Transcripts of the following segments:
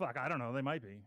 Fuck, I don't know. They might be.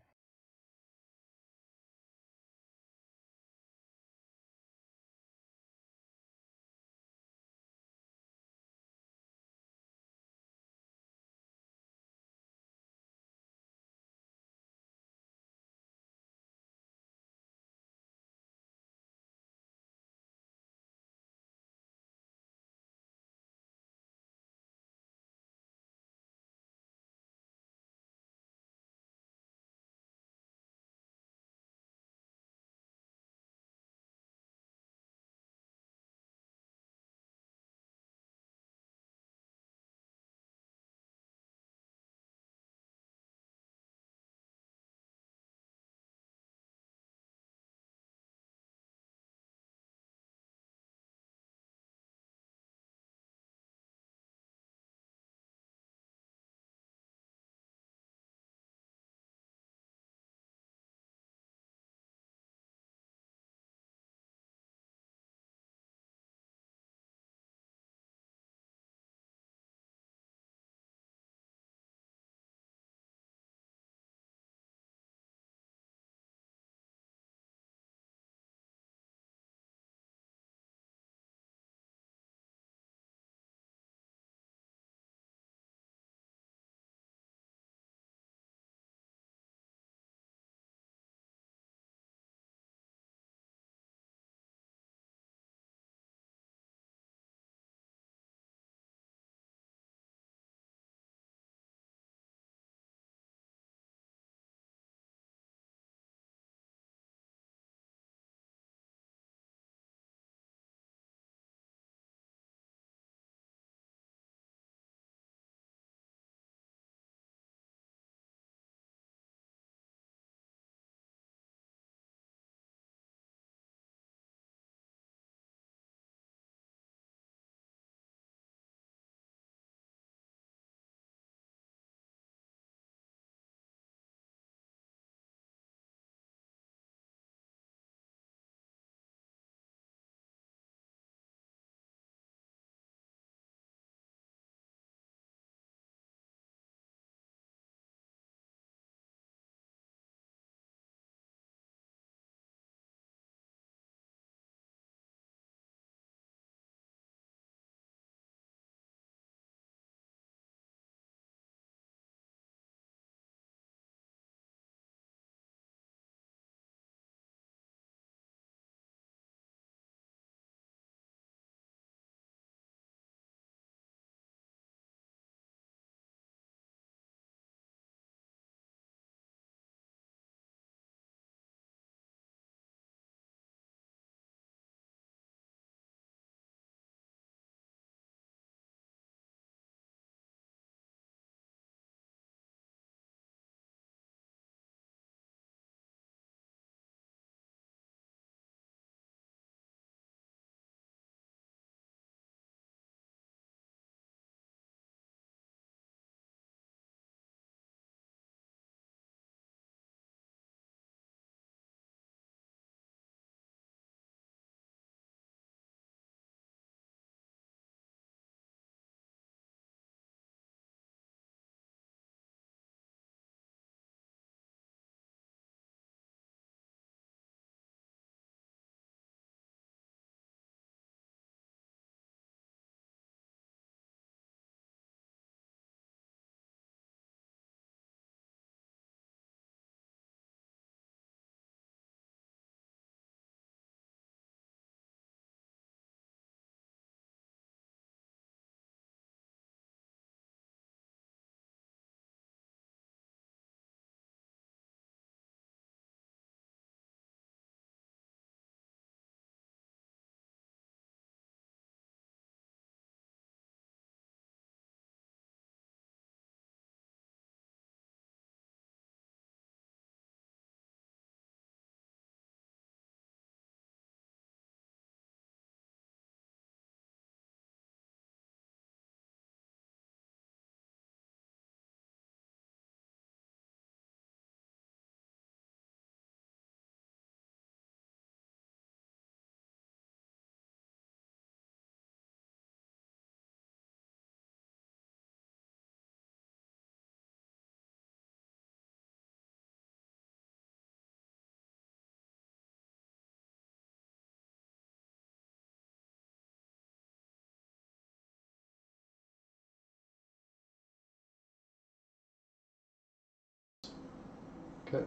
Okay.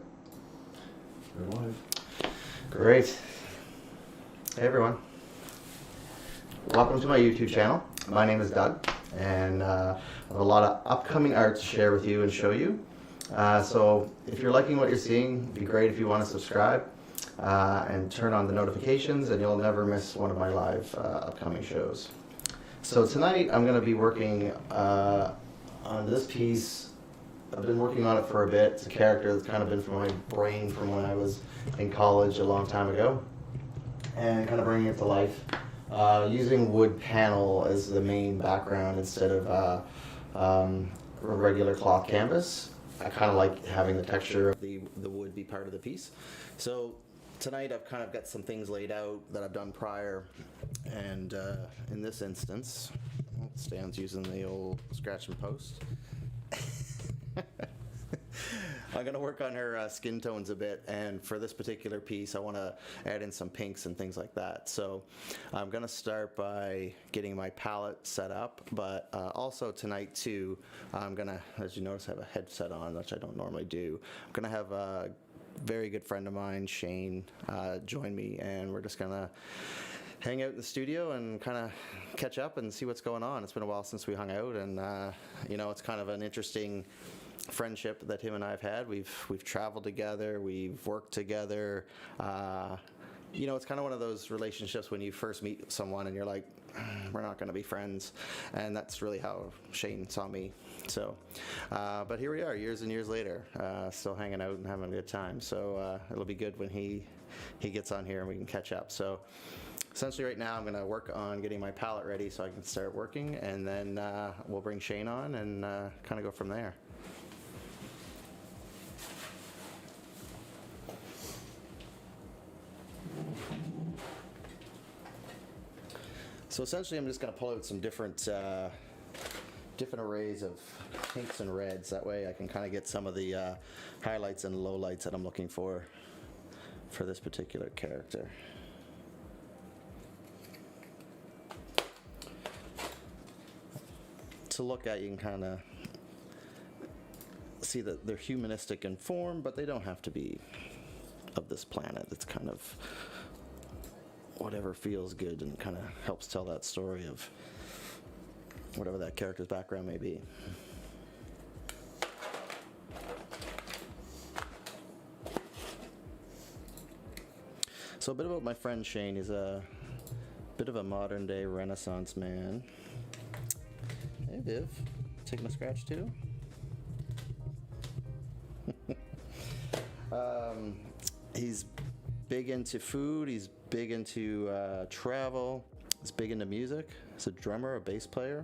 We're live. Great. Hey everyone. Welcome to my YouTube channel. My name is Doug, and I have a lot of upcoming art to share with you and show you. So if you're liking what you're seeing, it'd be great if you want to subscribe and turn on the notifications, and you'll never miss one of my live upcoming shows. So tonight I'm going to be working on this piece. I've been working on it for a bit. It's a character that's kind of been from my brain from when I was in college a long time ago, and kind of bringing it to life. Using wood panel as the main background instead of a regular cloth canvas. I kind of like having the texture of the wood be part of the piece. So tonight I've kind of got some things laid out that I've done prior, and in this instance, Stan's using the old scratch and post. I'm going to work on her skin tones a bit, and for this particular piece I want to add in some pinks and things like that. So I'm going to start by getting my palette set up, but also tonight too, I'm going to, as you notice, have a headset on, which I don't normally do. I'm going to have a very good friend of mine, Shane, join me, and we're just going to hang out in the studio and kind of catch up and see what's going on. It's been a while since we hung out, and it's kind of an interesting friendship that him and I have had. We've traveled together, we've worked together. It's kind of one of those relationships when you first meet someone and you're like, we're not going to be friends, and that's really how Shane saw me. So, but here we are, years and years later, still hanging out and having a good time. So it'll be good when he gets on here and we can catch up. So essentially right now I'm going to work on getting my palette ready so I can start working, and then we'll bring Shane on and kind of go from there. So essentially I'm just going to pull out some different arrays of pinks and reds. That way I can kind of get some of the highlights and lowlights that I'm looking for this particular character. To look at, you can kind of see that they're humanistic in form, but they don't have to be of this planet. It's kind of whatever feels good and kind of helps tell that story of whatever that character's background may be. So a bit about my friend Shane. He's a bit of a modern day Renaissance man. Hey Viv, taking a scratch too? He's big into food, he's big into travel, he's big into music. He's a drummer, a bass player.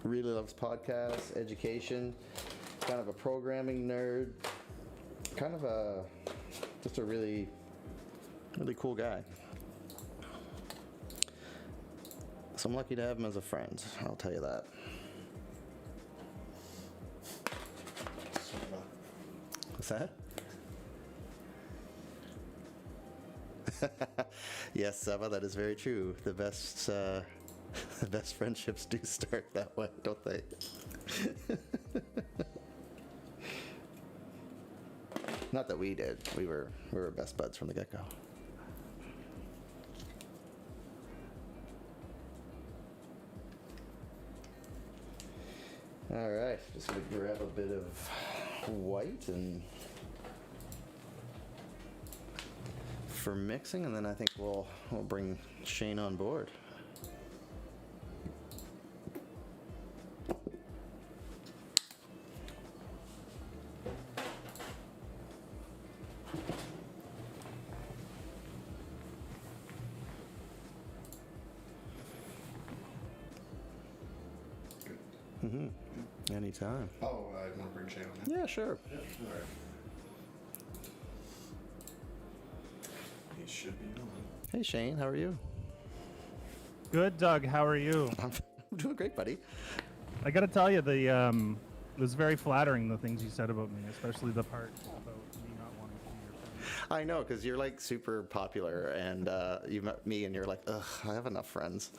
Really loves podcasts, education, kind of a programming nerd, kind of just a really, really cool guy. So I'm lucky to have him as a friend, I'll tell you that. What's that? Yes, Saba, that is very true. The best friendships do start that way, don't they? Not that we did. We were best buds from the get-go. All right, just gonna grab a bit of white and for mixing, and then I think we'll bring Shane on board. Mm-hmm. Anytime. Oh, I want to bring Shane on now. Yeah, sure. Yeah, all right. He should be on. Hey Shane, how are you? Good, Doug. How are you? I'm doing great, buddy. I got to tell you, it was very flattering, the things you said about me, especially the part about me not wanting to be your friend. I know, because you're like super popular, and you met me and you're like, ugh, I have enough friends.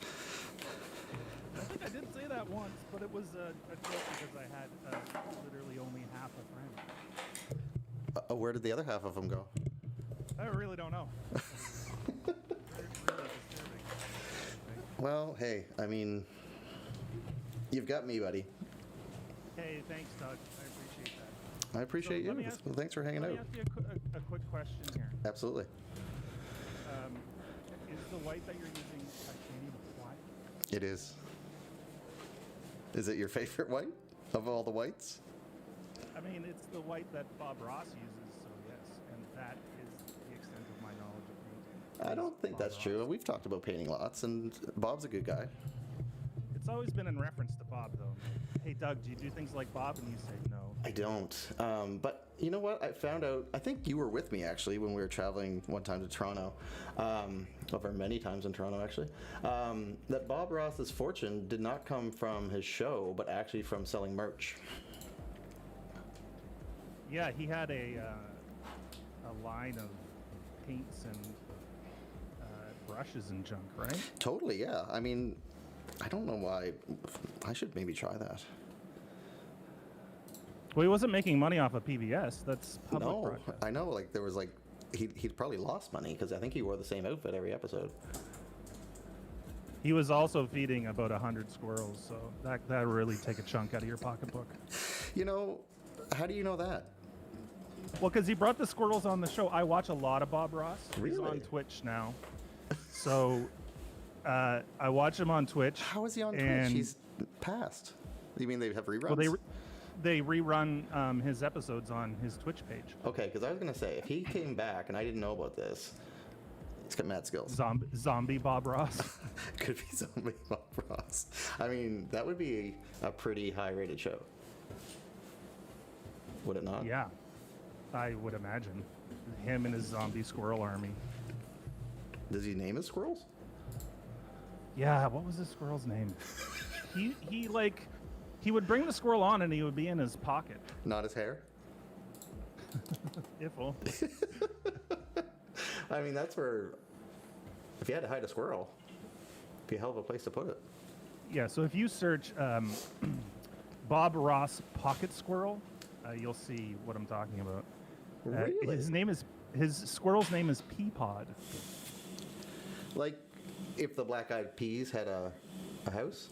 I did say that once, but it was a joke because I had literally only half a friend. Where did the other half of them go? I really don't know. Really disturbing. Well, hey, I mean, you've got me, buddy. Hey, thanks, Doug. I appreciate that. I appreciate So let you. me ask- Well, thanks for hanging Let out. me ask you a quick question here. Absolutely. Is the white that you're using titanium white? It is. Is it your favorite white of all the whites? I mean, it's the white that Bob Ross uses, so yes, and that is the extent of my knowledge of painting. I don't think Bob that's true. Ross. We've talked about painting lots, and Bob's a good guy. It's always been in reference to Bob, though. Hey, Doug, do you do things like Bob? And you say no. I don't. But you know what? I found out, I think you were with me actually when we were traveling one time to Toronto, over many times in Toronto actually, that Bob Ross's fortune did not come from his show, but actually from selling merch. Yeah, he had a line of paints and brushes and junk, right? Totally, yeah. I mean, I don't know why. I should maybe try that. Well, he wasn't making money off of PBS. That's public No, broadcast. I know. Like there was like he'd probably lost money because I think he wore the same outfit every episode. He was also feeding about 100 squirrels, so that really take a chunk out of your pocketbook. You know, how do you know that? Well, because he brought the squirrels on the show. I watch a lot of Bob Ross. He's on Really? Twitch now. So I watch him on Twitch. How is he on Twitch? and- He's passed. You mean they have reruns? Well, they rerun his episodes on his Twitch page. Okay, because I was gonna say if he came back and I didn't know about this, he's got mad skills. Zombie Bob Ross. Could be zombie Bob Ross. I mean, that would be a pretty high-rated show. Would it not? Yeah, I would imagine. Him and his zombie squirrel army. Does he name his squirrels? Yeah, what was his squirrel's name? He would bring the squirrel on and he would be in his pocket. Not his hair? If only. I mean, that's where, if you had to hide a squirrel, it'd be a hell of a place to put it. Yeah, so if you search Bob Ross pocket squirrel, you'll see what I'm talking about. Really? His squirrel's name is Peapod. Like, if the Black Eyed Peas had a house?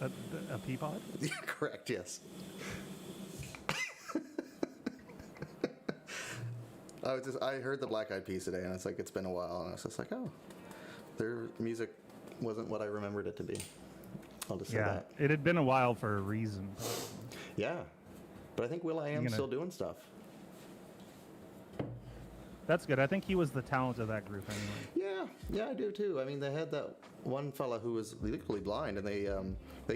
A Peapod? Yeah, correct, yes. I heard the Black Eyed Peas today, and it's like, it's been a while, and I was just like, oh, their music wasn't what I remembered it to be. I'll just say Yeah, that. it had been a while for a reason. Yeah, but I think Will I Am gonna- still doing stuff. That's good. I think he was the talent of that group anyway. Yeah, I do too. I mean, they had that one fella who was legally blind, and they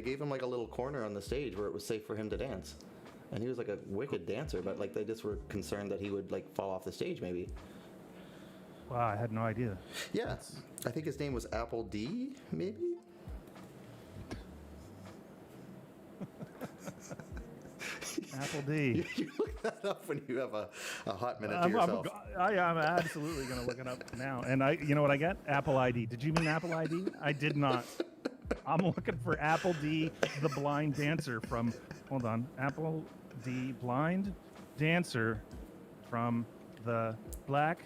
gave him like a little corner on the stage where it was safe for him to dance, and he was like a wicked dancer. But like they just were concerned that he would like fall off the stage, maybe. Wow, I had no idea. Yeah, I think his name was Apple D, maybe. Apple D. You look that up when you have a hot minute to yourself. I'm absolutely going to look it up now. And you know what I get? Apple ID. Did you mean Apple ID? I did not. I'm looking for Apple D, the blind dancer from, hold on, Apple D, blind dancer from the Black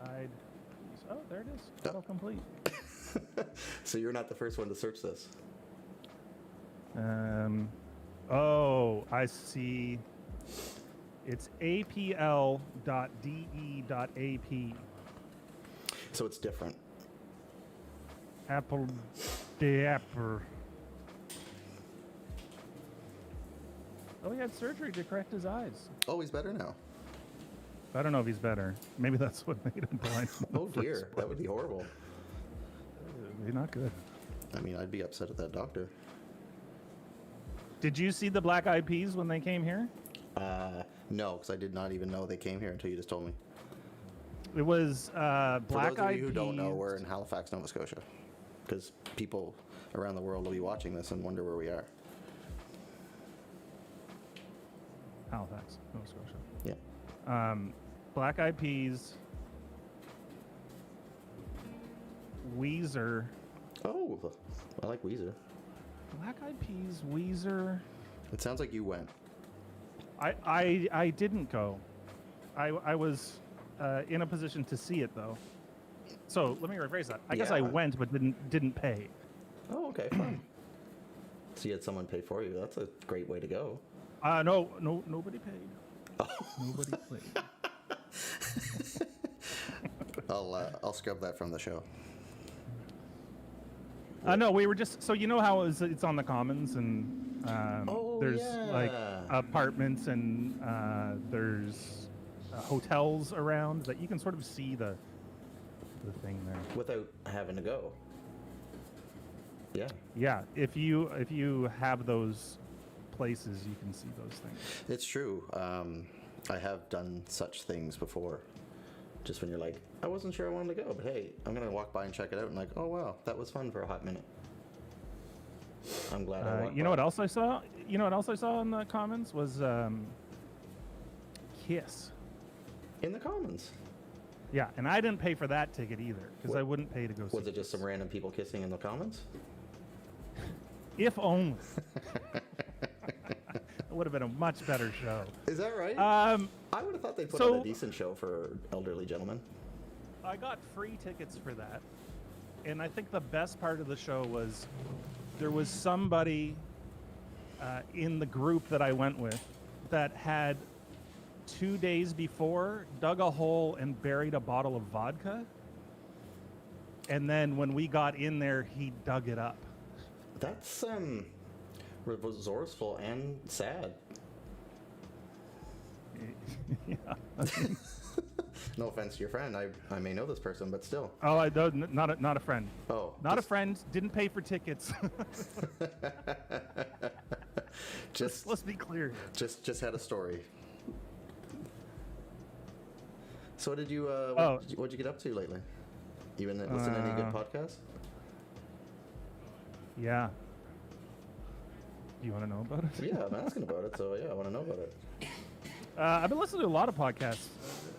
Eyed Peas. Oh, there it is. Autocomplete. So you're not the first one to search this. Oh, I see. It's apl.de.ap. So it's different. Apple Dapper. Oh, he had surgery to correct his eyes. Oh, he's better now. I don't know if he's better. Maybe that's what made him blind. in the Oh first dear, that would be horrible. place. Not good. I mean, I'd be upset at that doctor. Did you see the Black Eyed Peas when they came here? No, because I did not even know they came here until you just told me. It was For Black those of Eyed you who Peas. don't know, we're in Halifax, Nova Scotia. Because people around the world will be watching this and wonder where we are. Halifax, Nova Scotia. Yeah. Black Eyed Peas, Weezer, Oh, I like Weezer. Black Eyed Peas, Weezer. It sounds like you went. I didn't go. I was in a position to see it though. So let me rephrase that. I guess I Yeah. went but didn't pay. Oh, okay, fine. So you had someone pay for you. That's a great way to go. No, nobody paid. Nobody played. I'll scrub that from the show. No, we were just so you know how it's on the commons and there's like yeah. apartments and there's hotels around that you can sort of see the thing there. Without having to go. Yeah. Yeah, if you have those places, you can see those things. It's true. I have done such things before. Just when you're like, I wasn't sure I wanted to go, but hey, I'm gonna walk by and check it out, and like, oh wow, that was fun for a hot minute. I'm glad I walked You know by. what else I saw? You know what else I saw in the comments was Kiss. In the Commons. Yeah, and I didn't pay for that ticket either because I wouldn't pay to go see. Was it just some random people kissing in the Commons? If only. It would have been a much better show. Is that right? I would have thought they put so- on a decent show for elderly gentlemen. I got free tickets for that, and I think the best part of the show was there was somebody in the group that I went with that had 2 days before dug a hole and buried a bottle of vodka, and then when we got in there, he dug it up. That's resourceful and sad. Yeah. No offense to your friend. I may know this person, but still. Oh, I don't. Not a friend. Oh, Not a friend. Didn't pay for tickets. Just Let's be clear. just had a story. So what did you what'd you get up to lately? You been listening to any good podcasts? Yeah. Do you want to know about it? Yeah, I'm asking about it, so yeah, I want to know about it. I've been listening to a lot of podcasts.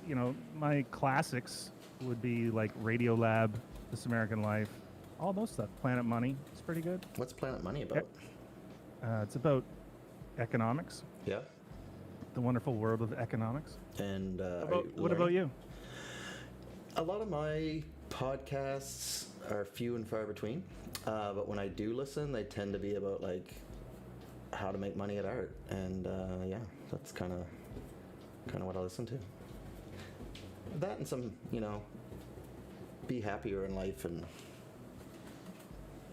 You know, my classics would be like Radio Lab, This American Life, all those stuff. Planet Money, it's pretty good. What's Planet Money about? It's about economics, Yeah. the wonderful world of economics. And What about you? A lot of my podcasts are few and far between, but when I do listen, they tend to be about like how to make money at art, and yeah, that's kind of what I listen to. That and some, be happier in life and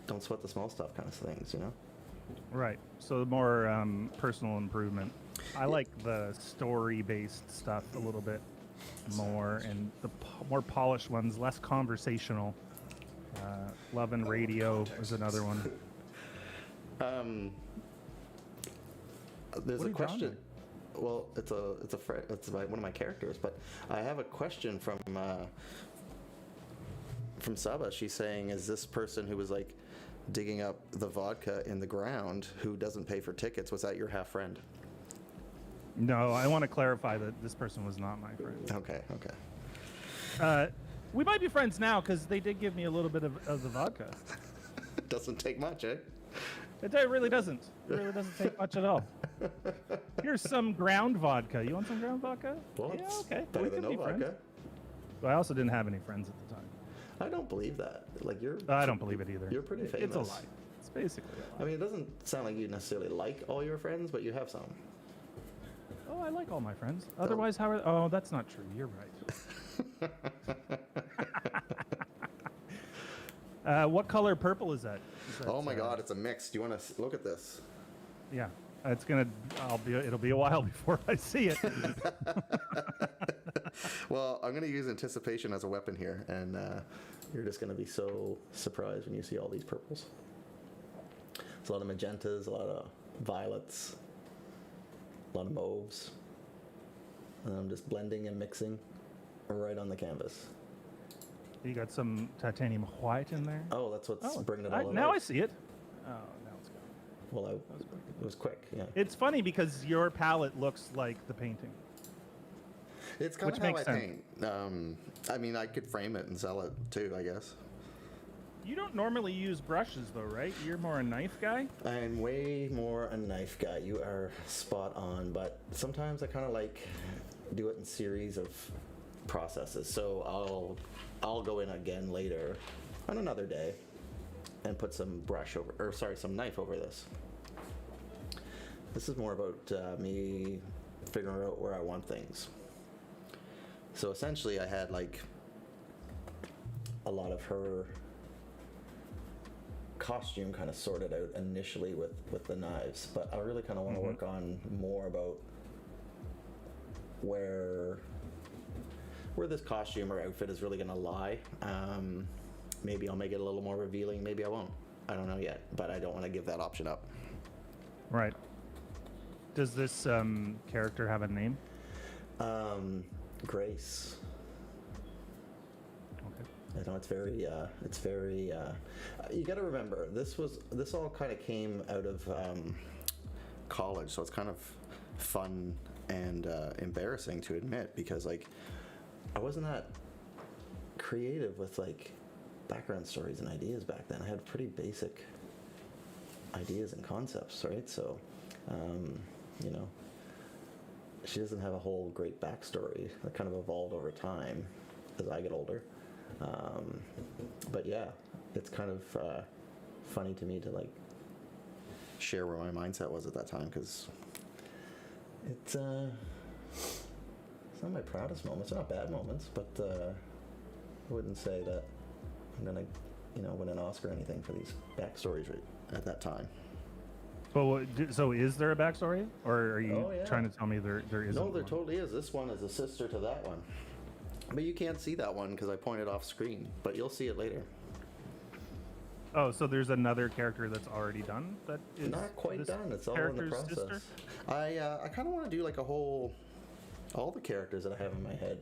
don't sweat the small stuff kind of things, Right. So the more personal improvement. I like the story-based stuff a little bit more, and the more polished ones, less conversational. Love and Radio is another one. There's What a are you drawing question. there? Well, it's one of my characters, but I have a question from Saba. She's saying, is this person who was like digging up the vodka in the ground who doesn't pay for tickets, was that your half friend? No, I want to clarify that this person was not my friend. Okay. We might be friends now because they did give me a little bit of the vodka. It doesn't take much, eh? It really doesn't. It really doesn't take much at all. Here's some ground vodka. You want some ground vodka? Well, Yeah, it's okay. better We than could no be friends. vodka. But I also didn't have any friends at the time. I don't believe that. Like I don't believe it either. You're pretty famous. It's a lie. It's basically a lie. I mean, it doesn't sound like you necessarily like all your friends, but you have some. Oh, I like all my friends. Otherwise, how are... Oh, that's not true. You're right. What color purple is that? Oh my God, it's a mix. Do you want to look at this? Yeah. It's gonna... It'll be a while before I see it. Well, I'm going to use anticipation as a weapon here, and you're just going to be so surprised when you see all these purples. It's a lot of magentas, a lot of violets, a lot of mauves. And I'm just blending and mixing right on the canvas. You got some titanium white in there. Oh, that's what's bringing it all now alive. I see it. Oh, now it's gone. Well, it was quick, yeah. It's funny because your palette looks like the painting. It's kind Which of how I makes sense. paint. I mean, I could frame it and sell it too, I guess. You don't normally use brushes though, right? You're more a knife guy. I'm way more a knife guy. You are spot on, but sometimes I kind of like do it in series of processes. So I'll go in again later on another day and put some some knife over this. This is more about me figuring out where I want things. So essentially, I had like a lot of her costume kind of sorted out initially with the knives, but I really kind of want to work on more about where this costume or outfit is really going to lie. Maybe I'll make it a little more revealing, maybe I won't. I don't know yet, but I don't want to give that option up. Right. Does this character have a name? Grace. Okay. I know it's very. You got to remember, this all kind of came out of college, so it's kind of fun and embarrassing to admit, because like I wasn't that creative with like background stories and ideas back then. I had pretty basic ideas and concepts, right? So, you know, she doesn't have a whole great backstory that kind of evolved over time as I get older. But yeah, it's kind of funny to me to like share where my mindset was at that time, because it's not my proudest moments. They're not bad moments, but I wouldn't say that I'm gonna, win an Oscar or anything for these backstories right at that time. Well, so is there a backstory, or are you Oh, yeah. trying to tell me there isn't? No, there one? totally is. This one is a sister to that one. But you can't see that one because I pointed off screen, but you'll see it later. Oh, so there's another character that's already done that is Not quite this done. It's all in the character's process. sister? I kind of want to do like all the characters that I have in my head.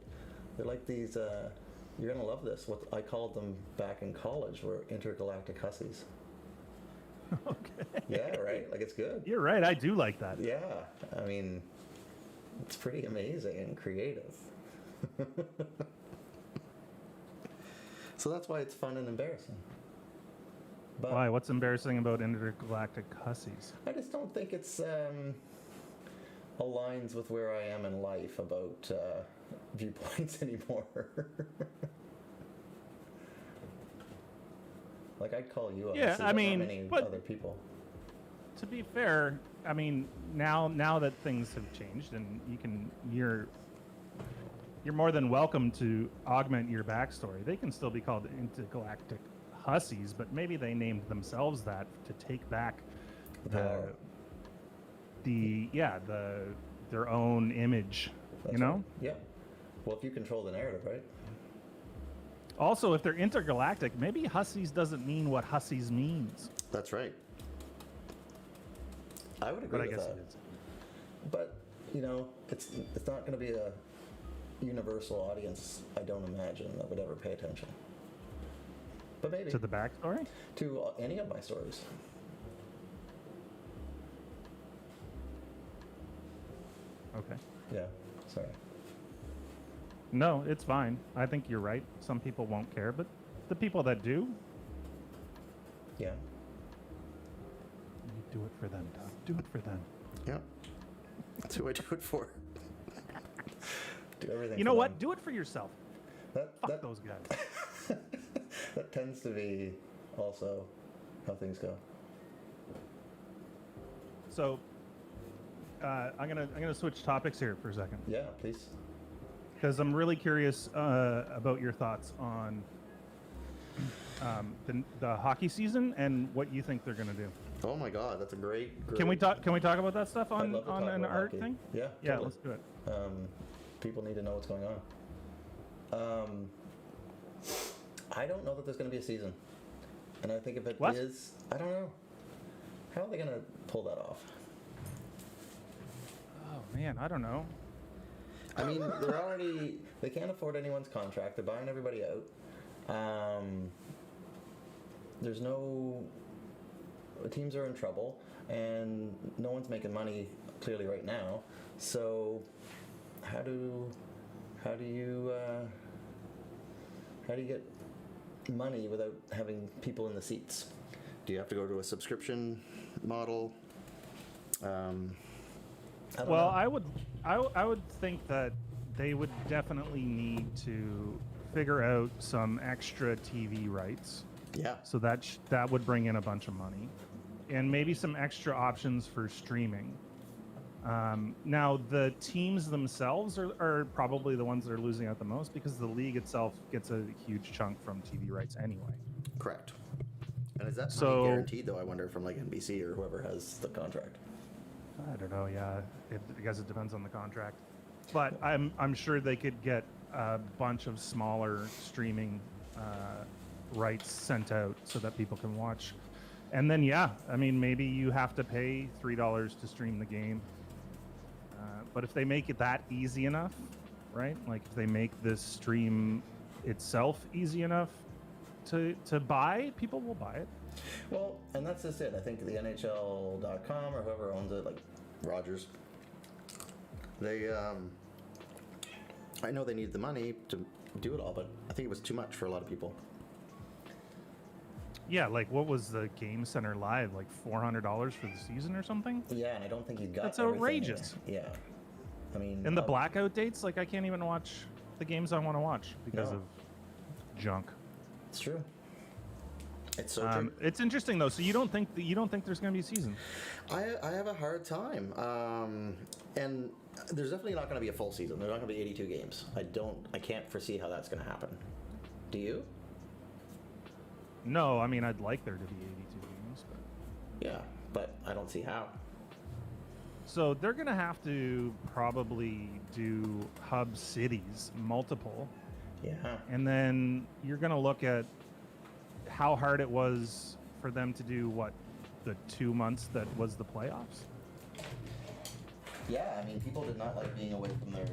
They're like these, you're going to love this. What I called them back in college were intergalactic hussies. Okay. Yeah, right? Like, it's good. You're right. I do like that. Yeah. I mean, it's pretty amazing and creative. So that's why it's fun and embarrassing. But Why? What's embarrassing about intergalactic hussies? I just don't think it's aligns with where I am in life about viewpoints anymore. Like, I'd call you up. Yeah, and see, I but mean, not many but- other people. To be fair, I mean, now that things have changed, and you're more than welcome to augment your backstory. They can still be called intergalactic hussies, but maybe they named themselves that to take back Power. their own image. That's you know. right. Yeah. Well, if you control the narrative, right? Also, if they're intergalactic, maybe hussies doesn't mean what hussies means. That's right. I would agree But I with guess that. it is. But it's not going to be a universal audience. I don't imagine that would ever pay attention. But maybe To the backstory? to any of my stories. Okay. Yeah. Sorry. No, it's fine. I think you're right. Some people won't care, but the people that do, Yeah. you do it for them, Tom. Do it for them. Yeah. That's who I do it for. Do everything. You for know what? them. Do it for yourself. That Fuck those guys. that tends to be also how things go. So, I'm gonna switch topics here for a second Yeah. Please. because I'm really curious about your thoughts on the hockey season and what you think they're gonna do. Oh my God, that's a great. Can we talk about that stuff I'd on love to talk an about art hockey. thing? Yeah. Yeah, totally. let's do it. People need to know what's going on. I don't know that there's going to be a season, and I think if it is, What? I don't know. How are they going to pull that off? Oh man, I don't know. I mean, they can't afford anyone's contract. They're buying everybody out. There's no teams are in trouble, and no one's making money clearly right now. So, how do you get money without having people in the seats. Do you have to go to a subscription model? I don't Well, know. I would think that they would definitely need to figure out some extra TV rights. Yeah. So that would bring in a bunch of money, and maybe some extra options for streaming. Now, the teams themselves are probably the ones that are losing out the most because the league itself gets a huge chunk from TV rights anyway. Correct. And is that So- money guaranteed, though, I wonder, from like NBC or whoever has the contract? I don't know. Yeah, I guess it depends on the contract, but I'm sure they could get a bunch of smaller streaming rights sent out so that people can watch. And then yeah, I mean maybe you have to pay $3 to stream the game. But if they make it that easy enough, right? Like if they make this stream itself easy enough to buy, people will buy it. Well, and that's just it. I think the NHL.com or whoever owns it, like Rogers, They, I know they need the money to do it all, but I think it was too much for a lot of people. Yeah, like what was the Game Center Live? Like $400 for the season or something? yeah, and I don't think you got That's everything. outrageous. Yeah. I mean, And the blackout dates, like I can't even watch the games I want to watch because No. of junk. It's true. It's so true. It's interesting though. So you don't think there's going to be a season? I have a hard time. And there's definitely not going to be a full season. There's not going to be 82 games. I can't foresee how that's going to happen. Do you? No, I mean I'd like there to be 82 games, but Yeah, but I don't see how. so they're going to have to probably do hub cities, multiple, Yeah. and then you're going to look at how hard it was for them to do the 2 months that was the playoffs. Yeah, I mean, people did not like being away from their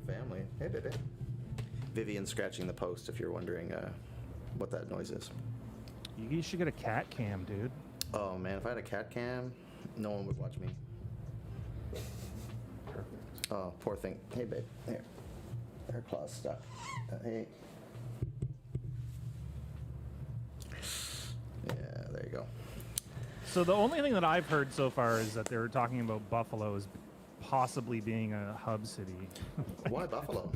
family. Hey, baby. Vivian's scratching the post if you're wondering what that noise is. You should get a cat cam, dude. Oh, man, if I had a cat cam, no one would watch me. Perfect. Oh, poor thing. Hey, babe. Here. Her claw's stuck. Hey. Yeah, there you go. So the only thing that I've heard so far is that they were talking about Buffalo as possibly being a hub city. Why Buffalo?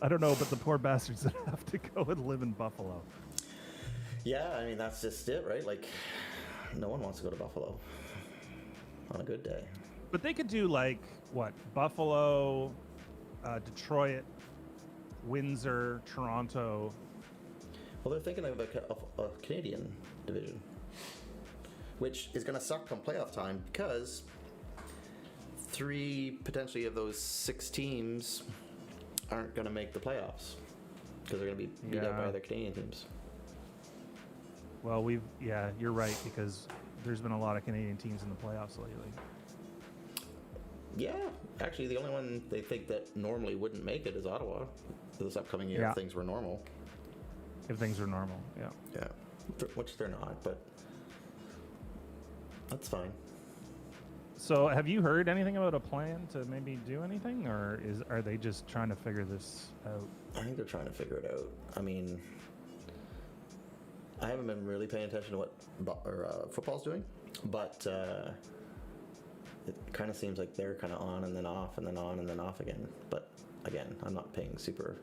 I don't know, but the poor bastards that have to go and live in Buffalo. Yeah, I mean, that's just it, right? Like, no one wants to go to Buffalo on a good day. But they could do like what? Buffalo, Detroit, Windsor, Toronto. Well, they're thinking of a Canadian division, Which is going to suck come playoff time because 3 potentially of those 6 teams aren't going to make the playoffs because they're going to be beat out by Yeah. other Canadian teams. Well, you're right because there's been a lot of Canadian teams in the playoffs lately. Yeah, actually, the only one they think that normally wouldn't make it is Ottawa this upcoming year Yeah. if things were normal. If things are normal, yeah. yeah. Which they're not, but that's fine. So, have you heard anything about a plan to maybe do anything, or are they just trying to figure this out? I think they're trying to figure it out. I mean, I haven't been really paying attention to what football's doing, but it kind of seems like they're kind of on and then off and then on and then off again. But again, I'm not paying super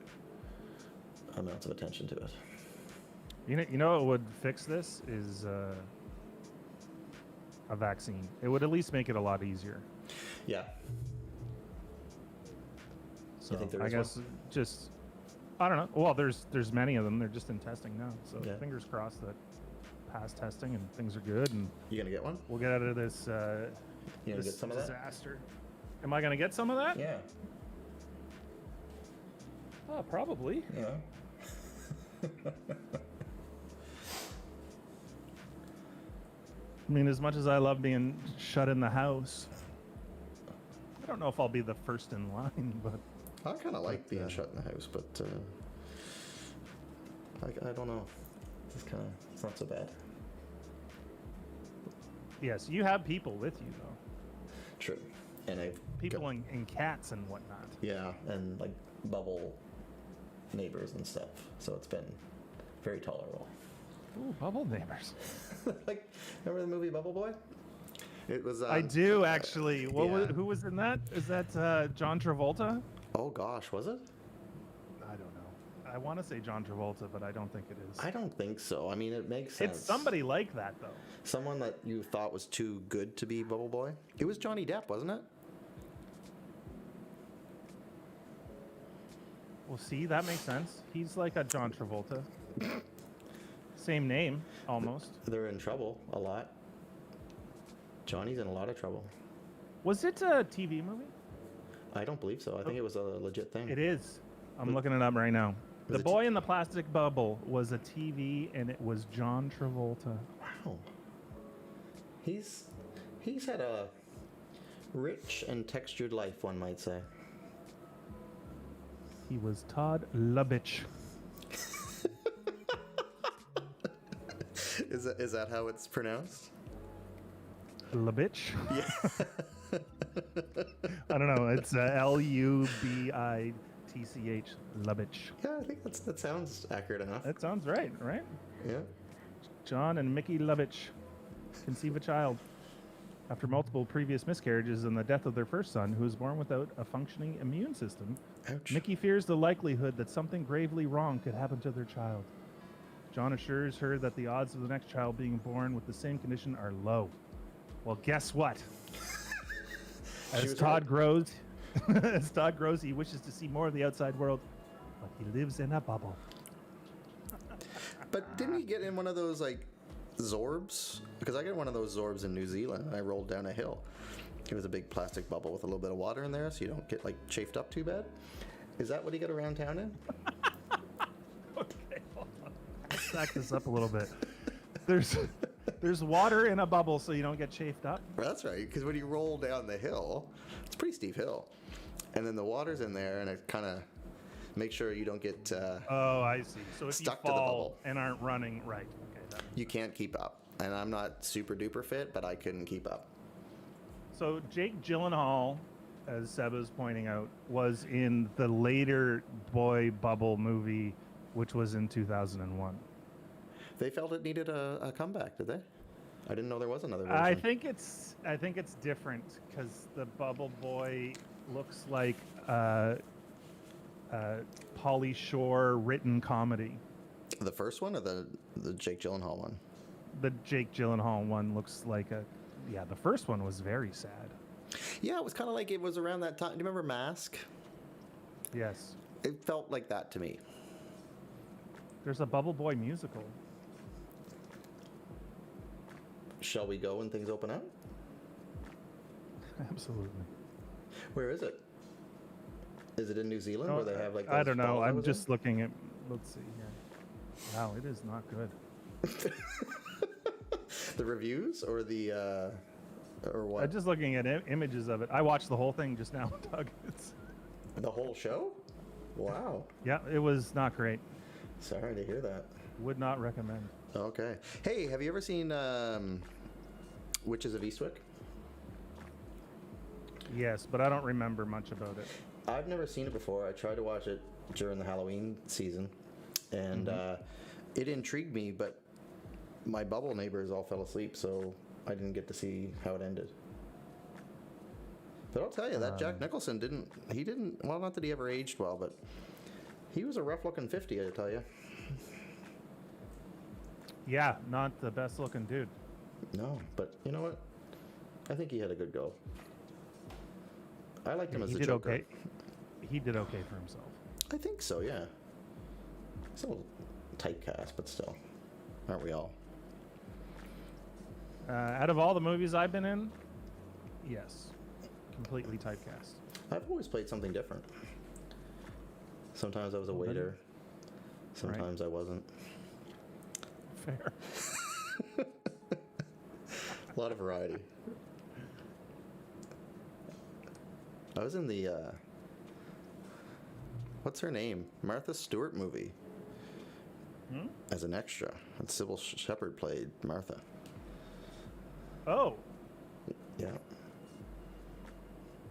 amounts of attention to it. You know what would fix this is a vaccine. It would at least make it a lot easier. Yeah. So think there I is guess just I don't know. Well, there's many of them. They're just in testing now. So Yeah. fingers crossed that pass testing and things are good, and You going to get one? we'll get out of this You gonna this get some of that? disaster. Am I gonna get some of that? Yeah. Oh, probably. Yeah. I mean, as much as I love being shut in the house, I don't know if I'll be the first in line, but I kind of like being shut in the house, but I don't know. It's not so bad. yes, you have people with you though. True. And I've People and cats and whatnot. yeah, and like bubble neighbors and stuff. So it's been very tolerable. Ooh, bubble neighbors. Like, remember the movie Bubble Boy? It was. I do actually. yeah. Who was in that? Is that John Travolta? Oh gosh, was it? I don't know. I want to say John Travolta, but I don't think it is. I don't think so. I mean, it makes sense. It's somebody like that though. Someone that you thought was too good to be Bubble Boy. It was Johnny Depp, wasn't it? Well, see, that makes sense. He's like a John Travolta. Same name, almost. They're in trouble a lot. Johnny's in a lot of trouble. Was it a TV movie? I don't believe so. I think it was a legit thing. It is. I'm looking it up right now. Was The it Boy in the Plastic Bubble was a TV, and it was John Travolta. Wow. He's had a rich and textured life, one might say. He was Todd Lubitsch. Is that how it's pronounced? Lubitsch? Yeah. I don't know. It's Lubitch. Lubitsch. Yeah, I think that sounds accurate enough. That sounds right, right? Yeah. John and Mickey Lubitsch conceive a child after multiple previous miscarriages and the death of their first son, who was born without a functioning immune system. Ouch. Mickey fears the likelihood that something gravely wrong could happen to their child. John assures her that the odds of the next child being born with the same condition are low. Well, guess what? As Todd grows, he wishes to see more of the outside world, but he lives in a bubble. But didn't he get in one of those like Zorbs? Because I got one of those Zorbs in New Zealand and I rolled down a hill. It was a big plastic bubble with a little bit of water in there so you don't get like chafed up too bad. Is that what he got around town in? Okay, hold on. Let's back this up a little bit. There's water in a bubble so you don't get chafed up. That's right, because when you roll down the hill, it's a pretty steep hill. And then the water's in there and it kind of makes sure you don't get Oh, I see. So if stuck you to the fall bubble. and aren't running, right. Okay. You can't keep up. And I'm not super duper fit, but I couldn't keep up. So Jake Gyllenhaal, as Seb is pointing out, was in the later Boy Bubble movie, which was in 2001. They felt it needed a comeback, did they? I didn't know there was another version. I think it's different because the Bubble Boy looks like Pauly Shore written comedy. The first one or the Jake Gyllenhaal one? The Jake Gyllenhaal one looks like the first one was very sad. Yeah, it was kind of like it was around that time. Do you remember Mask? Yes. It felt like that to me. There's a Bubble Boy musical. Shall we go when things open up? Absolutely. Where is it? Is it in New Zealand No, where they have like I those don't know. falls I I'm was just looking at. Let's see here. Wow, it is not good. in? The reviews or the or what? I'm just looking at images of it. I watched the whole thing just now, Doug. The whole show? Wow. Yeah, it was not great. Sorry to hear that. Would not recommend. Okay. Hey, have you ever seen Witches of Eastwick? Yes, but I don't remember much about it. I've never seen it before. I tried to watch it during the Halloween season, and it intrigued me, but my bubble neighbors all fell asleep, so I didn't get to see how it ended. But I'll tell you, that Jack Nicholson didn't, well, not that he ever aged well, but he was a rough-looking 50, I tell you. Yeah, not the best looking dude. No, but you know what? I think he had a good go. I liked him as He a did Joker. okay. He did okay for himself. I think so, yeah. It's a little typecast, but still. Aren't we all? Out of all the movies I've been in, yes, completely typecast. I've always played something different. Sometimes I was a waiter. Sometimes I wasn't. Fair. A lot of variety. I was in the, what's her name? Martha Stewart movie. As an extra. And Sybil Shepherd played Martha. Oh, Yeah.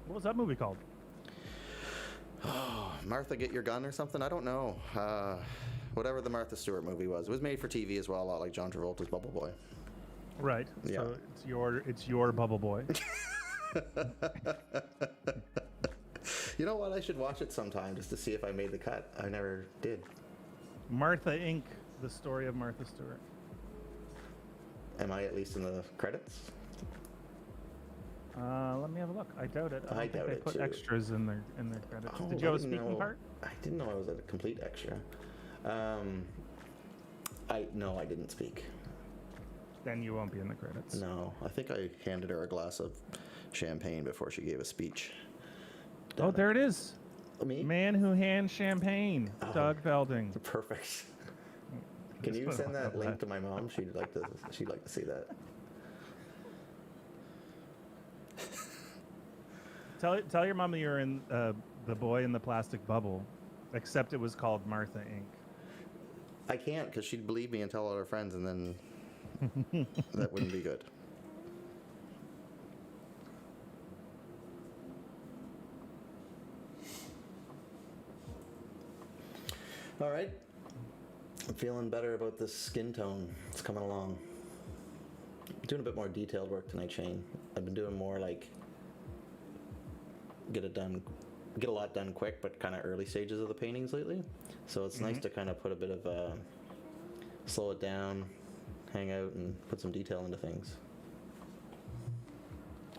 what was that movie called? Martha, Get Your Gun or something? I don't know. whatever the Martha Stewart movie was. It was made for TV as well, a lot like John Travolta's Bubble Boy. Right. Yeah. So it's your Bubble Boy. You know what? I should watch it sometime just to see if I made the cut. I never did. Martha Inc. The story of Martha Stewart. Am I at least in the credits? Let me have a look. I doubt it. I don't think doubt they it, put too. extras in their credits. Oh, Did you have I a didn't speaking know- part? I didn't know I was a complete extra. No, I didn't speak. Then you won't be in the credits. No, I think I handed her a glass of champagne before she gave a speech. Oh, there it is. Me? Man who hands champagne. Oh. Doug Belding. Perfect. Can Just you put send on that link that. to my mom? She'd like to see that. Tell your mom that you're in the boy in the plastic bubble, except it was called Martha Inc. I can't because she'd believe me and tell all her friends, and then that wouldn't be good. All right. I'm feeling better about this skin tone. It's coming along. Doing a bit more detailed work tonight, Shane. I've been doing more like get a lot done quick, but kind of early stages of the paintings lately. So it's nice to kind of put a bit of slow it down, hang out, and put some detail into things.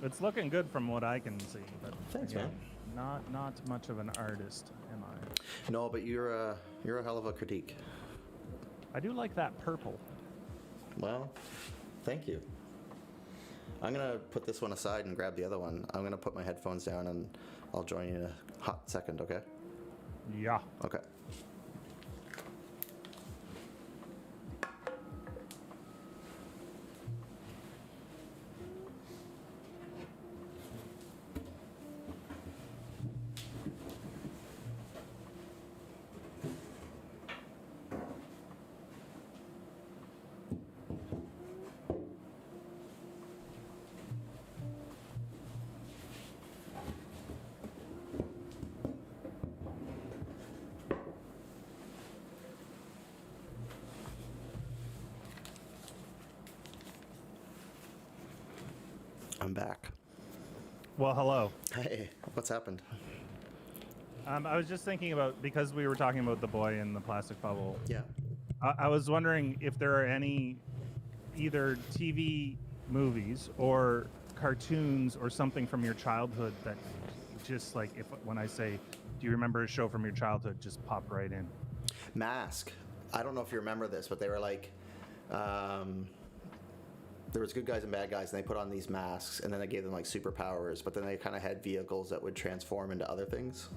It's looking good from what I can see, but Thanks, again, man. Not much of an artist, am I? No, but you're a hell of a critique. I do like that purple. Well, thank you. I'm gonna put this one aside and grab the other one. I'm gonna put my headphones down and I'll join you in a hot second, okay? Yeah. Okay. I'm back. Well, hello. Hey, what's happened? I was just thinking about, because we were talking about the boy in the plastic bubble, Yeah. I was wondering if there are any either TV movies or cartoons or something from your childhood that just like, when I say, do you remember a show from your childhood, just pop right in? Mask. I don't know if you remember this, but they were like, there was good guys and bad guys, and they put on these masks, and then they gave them like superpowers, but then they kind of had vehicles that would transform into other things.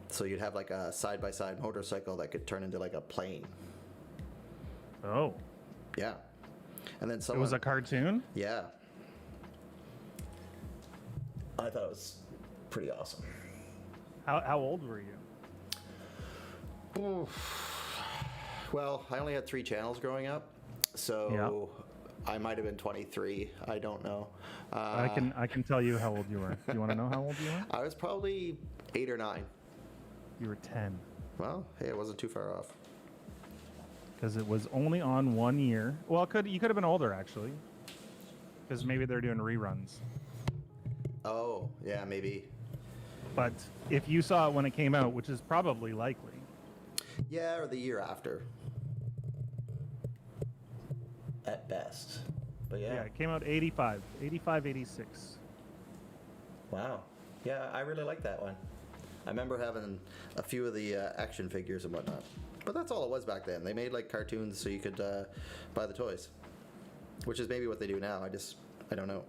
So you'd have like a side-by-side motorcycle that could turn into like a plane. Oh, Yeah. And then it someone... was a cartoon? Yeah. I thought it was pretty awesome. How old were you? Oof. Well, I only had 3 channels growing up, so I might have been 23. I don't know. I can tell you how old you were. Do you want to know how old you were? I was probably 8 or 9. You were 10. Well, hey, it wasn't too far off. Because it was only on 1 year. Well, you could have been older, actually. Because maybe they're doing reruns. Oh, yeah, maybe. But if you saw it when it came out, which is probably likely. Yeah, or the year after. At best. But Yeah, it came out 85, 86. Wow. Yeah, I really like that one. I remember having a few of the action figures and whatnot. But that's all it was back then. They made like cartoons so you could buy the toys. Which is maybe what they do now. I don't know.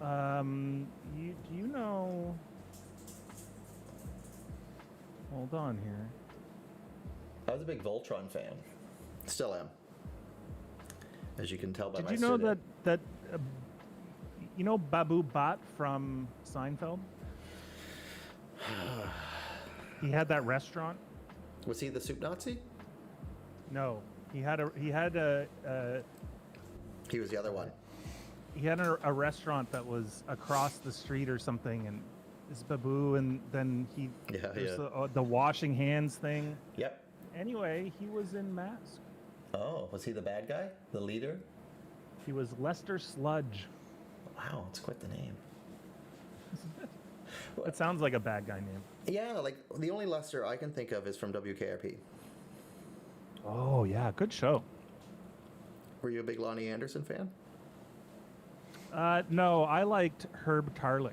Do you know? Hold on here. I was a big Voltron fan. Still am. As you can tell by Did my you know surname. that you know Babu Bhatt from Seinfeld? He had that restaurant. Was he the soup Nazi? No, he had a He was the other one. he had a restaurant that was across the street or something, and is Babu, and then Yeah, there's yeah. the washing hands thing. Yep. Anyway, he was in Mask. Oh, was he the bad guy? The leader? He was Lester Sludge. Wow, it's quite the name. That sounds like a bad guy name. Yeah, like the only Lester I can think of is from WKRP. Oh yeah, good show. Were you a big Lonnie Anderson fan? No, I liked Herb Tarlick.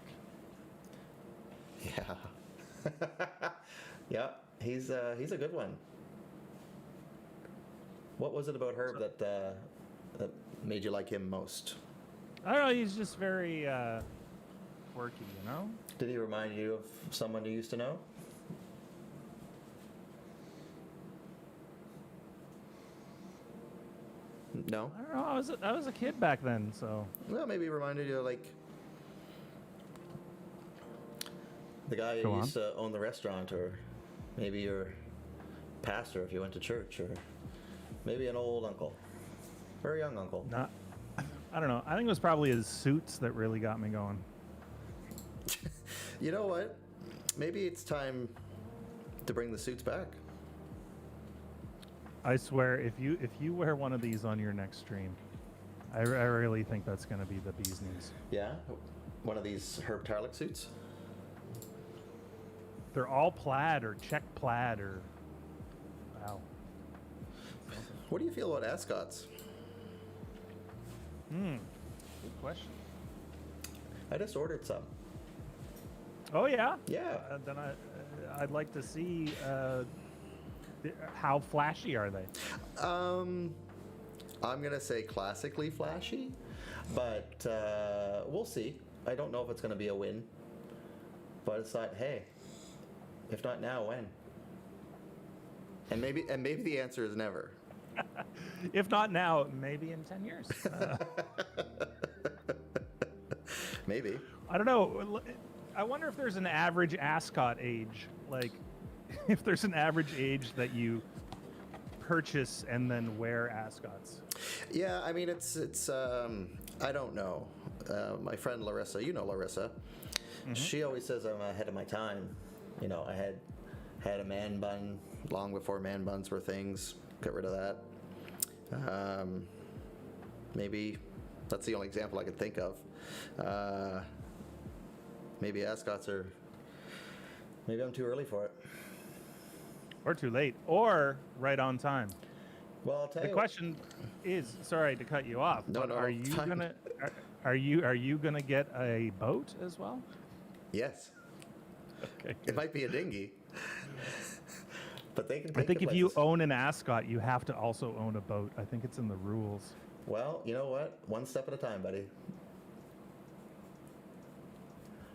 Yeah. Yeah, he's a good one. What was it about Herb that made you like him most? I don't know. He's just very quirky, you know. Did he remind you of someone you used to know? No? I don't know. I was a kid back then, so Well, maybe he reminded you of, like, the guy Go who on. used to own the restaurant, or maybe your pastor if you went to church, or maybe an old uncle, or a young uncle. not. I don't know. I think it was probably his suits that really got me going. You know what? Maybe it's time to bring the suits back. I swear, if you wear one of these on your next stream, I really think that's going to be the bee's knees. Yeah? One of these Herb Tarlick suits? They're all plaid or check plaid or wow. What do you feel about ascots? Good question. I just ordered some. Oh yeah. Yeah. Then I'd like to see how flashy are they? I'm gonna say classically flashy, but we'll see. I don't know if it's gonna be a win, but it's like, hey, if not now, when? And maybe the answer is never. If not now, maybe in 10 years. Maybe. I don't know. I wonder if there's an average ascot age. Like, if there's an average age that you purchase and then wear ascots. Yeah, I mean it's I don't know. My friend Larissa, you know Larissa, she always says I'm ahead of my time. You know, I had a man bun long before man buns were things. Got rid of that. Maybe that's the only example I could think of. Maybe ascots are. Maybe I'm too early for it. Or too late. Or right on time. Well, I'll tell The you. question is, sorry to cut you off, No, but no, are it's you fine. gonna are you gonna get a boat as well? Yes, Okay. it might be a dinghy, but they can. I Take think the if you places. own an ascot, you have to also own a boat. I think it's in the rules. Well, you know what? One step at a time, buddy.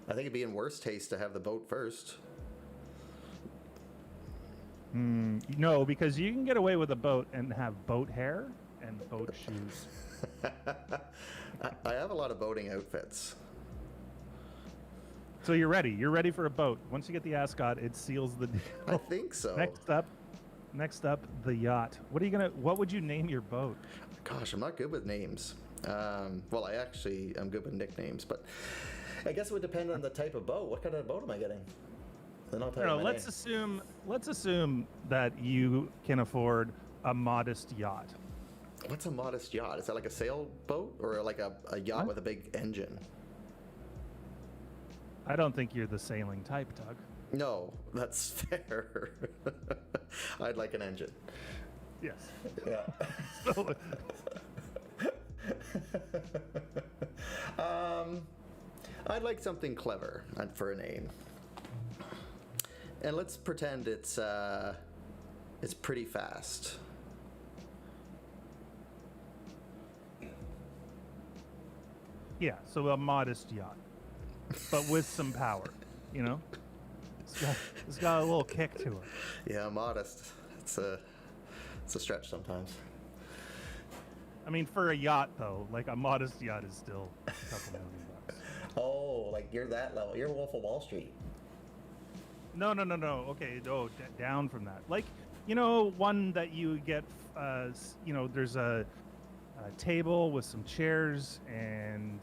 I think it'd be in worse taste to have the boat first. No, because you can get away with a boat and have boat hair and boat shoes. I have a lot of boating outfits. So you're ready. You're ready for a boat. Once you get the ascot, it seals the deal. I think so. Next up, the yacht. What would you name your boat? Gosh, I'm not good with names. Well, I actually am good with nicknames, but I guess it would depend on the type of boat. What kind of boat am I getting? Then I'll tell you my name. Let's assume that you can afford a modest yacht. What's a modest yacht? Is that like a sailboat or like a yacht What? with a big engine? I don't think you're the sailing type, Doug. No, that's fair. I'd like an engine. Yes. Yeah. So, I'd like something clever for a name. And let's pretend it's pretty fast. yeah, so a modest yacht, but with some power, you know? It's got a little kick to it. Yeah, modest. It's a stretch sometimes. I mean, for a yacht, though, like a modest yacht is still a couple $1 million. Oh, like you're that level. You're Wolf of Wall Street. No. Okay, down from that. Like, you know, one that you get, there's a table with some chairs and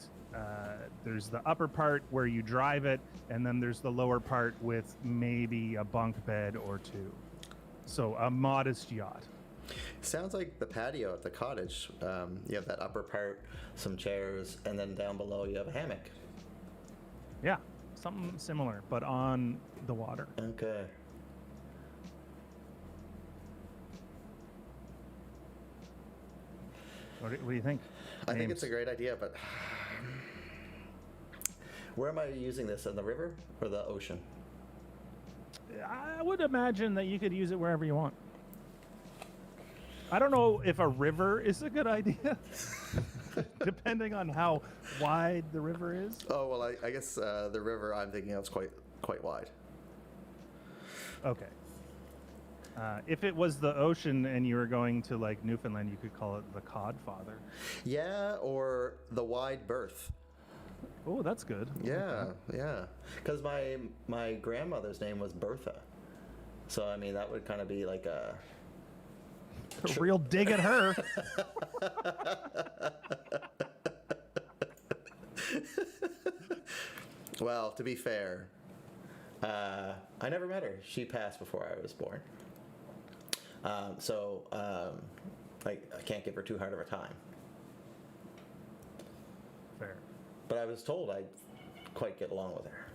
there's the upper part where you drive it, and then there's the lower part with maybe a bunk bed or two. So a modest yacht. Sounds like the patio at the cottage. You have that upper part, some chairs, and then down below you have a hammock. Yeah, something similar, but on the water. Okay. What do you think? I think it's Names? a great idea, but where am I using this? In the river or the ocean? I would imagine that you could use it wherever you want. I don't know if a river is a good idea, depending on how wide the river is. Oh well, I guess the river I'm thinking of is quite wide. Okay. If it was the ocean and you were going to like Newfoundland, you could call it the Codfather. Yeah, or the wide berth. Oh, that's good. Yeah, yeah. Because my grandmother's name was Bertha, so I mean that would kind of be like a Real dig at her. Well, to be fair, I never met her. She passed before I was born. So I can't give her too hard of a time. Fair. But I was told I'd quite get along with her.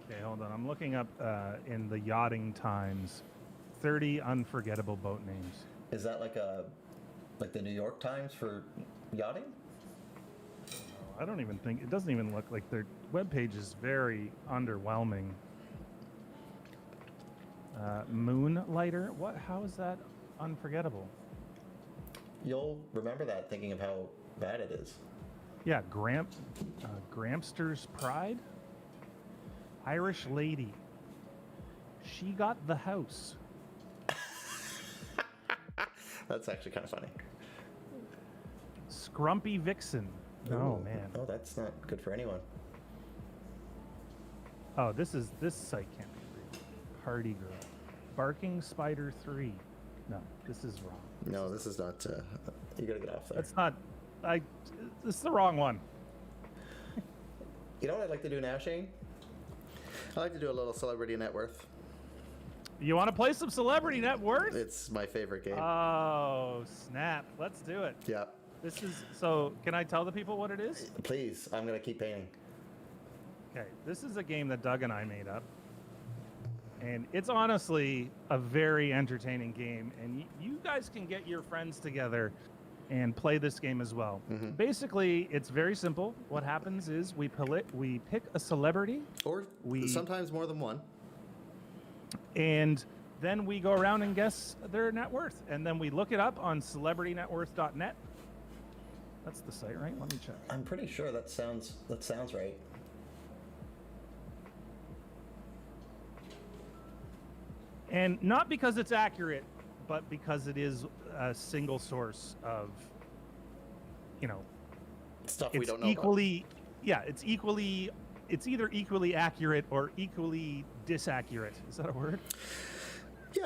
Okay, hold on. I'm looking up in the yachting times 30 unforgettable boat names. Is that like the New York Times for yachting? I don't even think, it doesn't even look like their webpage is very underwhelming. Moonlighter? What? How is that unforgettable? You'll remember that thinking of how bad it is. Yeah, Grampster's Pride? Irish Lady. She Got the House. That's actually kind of funny. Scrumpy Vixen. Oh, Ooh. man. Oh, that's not good for anyone. Oh, this site can't be real. Party Girl. Barking Spider 3. No, this is wrong. No, this is not. You gotta get off there. That's not. This is the wrong one. You know what I'd like to do now, Shane? I like to do a little celebrity net worth. You want to play some Celebrity Net Worth? It's my favorite game. Oh, snap. Let's do it. Yeah. This is, so can I tell the people what it is? Please, I'm gonna keep painting. Okay, this is a game that Doug and I made up. And it's honestly a very entertaining game. And you guys can get your friends together and play this game as well. Mm-hmm. Basically, it's very simple. What happens is we pick a celebrity, Or sometimes more than one. and then we go around and guess their net worth. And then we look it up on celebritynetworth.net. That's the site, right? Let me check. I'm pretty sure that sounds right. And not because it's accurate, but because it is a single source of, Stuff we it's don't know equally, yeah, it's either equally accurate or equally disaccurate. Is that a word? about.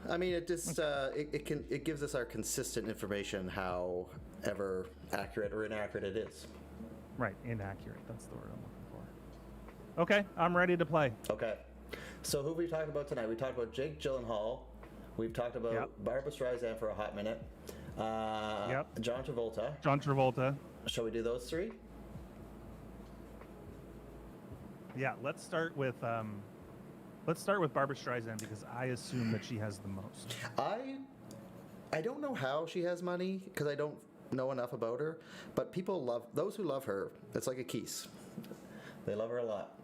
Yeah. I mean, it just it gives us our consistent information, however accurate or inaccurate it is. Right, inaccurate. That's the word I'm looking for. Okay, I'm ready to play. Okay. So who have we talked about tonight? We talked about Jake Gyllenhaal. We've talked about Yep. Barbra Streisand for a hot minute. Yep. John Travolta. John Travolta. Shall we do those three? Yeah, let's start with Barbra Streisand because I assume that she has the most. I don't know how she has money because I don't know enough about her, but people love those who love her. It's like a kiss. They love her a lot.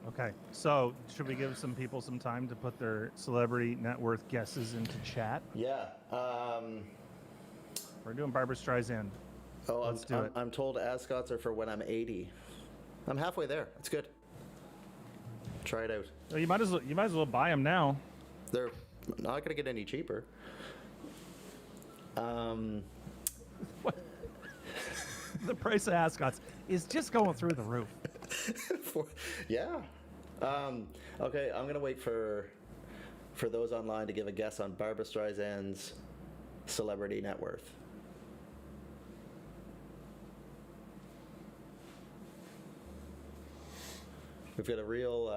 Okay, so should we give some people some time to put their celebrity net worth guesses into chat? Yeah. We're doing Barbra Streisand. Oh, Let's do it. I'm told ascots are for when I'm 80. I'm halfway there. It's good. Try it out. Well, you might as well buy them now. They're not going to get any cheaper. The price of ascots is just going through the roof. Yeah. Okay, I'm going to wait for for those online to give a guess on Barbara Streisand's celebrity net worth. We've got a real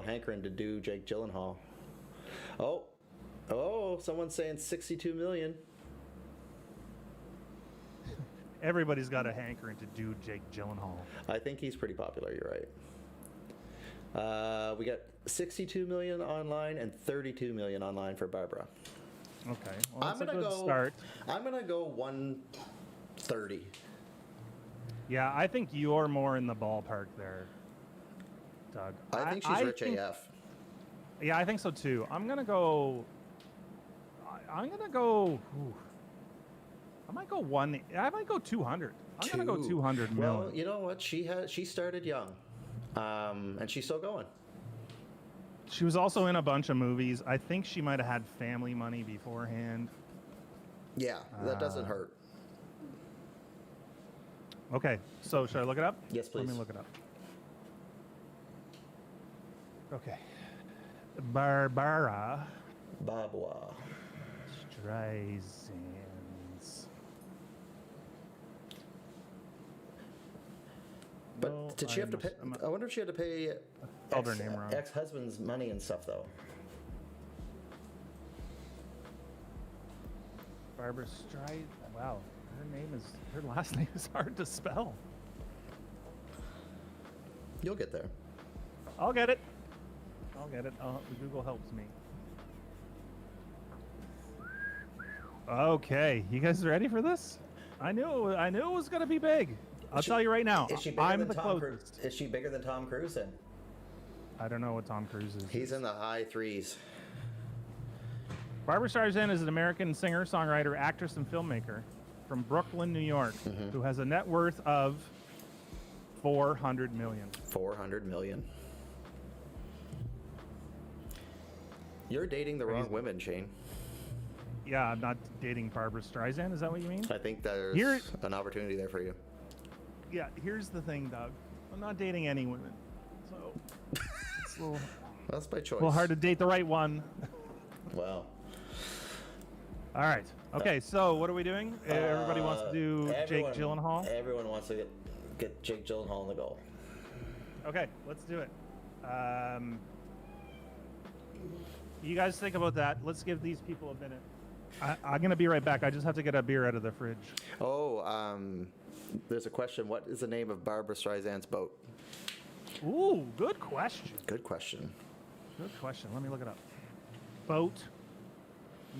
hankering to do Jake Gyllenhaal. Oh, someone's saying 62 million. Everybody's got a hankering to do Jake Gyllenhaal. I think he's pretty popular, you're right. We got 62 million online and 32 million online for Barbara. Okay, well, that's a good start. I'm going to go 130. Yeah, I think you're more in the ballpark there, Doug. I think she's rich AF. Yeah, I think so too. I'm gonna go. I might go 200. I'm gonna go 200 Well, million. you know what? She started young, and she's still going. She was also in a bunch of movies. I think she might have had family money beforehand. Yeah, that doesn't hurt. Okay, so should I look it up? Yes, please. Let me look it up. Okay. Barbara Babwa. Streisand's. But No, did she have to pay? I wonder if she had to pay spelled her name wrong. ex-husband's money and stuff, though. Barbara Streisand. Wow, her last name is hard to spell. You'll get there. I'll get it. Google helps me. Okay, you guys ready for this? I knew it was gonna be big. I'll tell you right now. Is she bigger I'm than the Tom closest. Cruise? Is she bigger than Tom Cruise? Then I don't know what Tom Cruise is. he's in the high threes. Barbara Streisand is an American singer, songwriter, actress, and filmmaker from Brooklyn, New York, who has a net worth of $400 million. 400 million. You're dating the wrong women, Shane. Yeah, I'm not dating Barbara Streisand. Is that what you mean? I think there's an opportunity there for you. Yeah, here's the thing, Doug. I'm not dating any women. So it's a That's by choice. little hard to date the right one. Wow. All right. Okay, so what are we doing? Everybody wants to do Jake Gyllenhaal? Everyone wants to get Jake Gyllenhaal in the goal. Okay, let's do it. You guys think about that. Let's give these people a minute. I'm going to be right back. I just have to get a beer out of the fridge. Oh, there's a question. What is the name of Barbara Streisand's boat? Ooh, good question. Good question. Good question. Let me look it up. Boat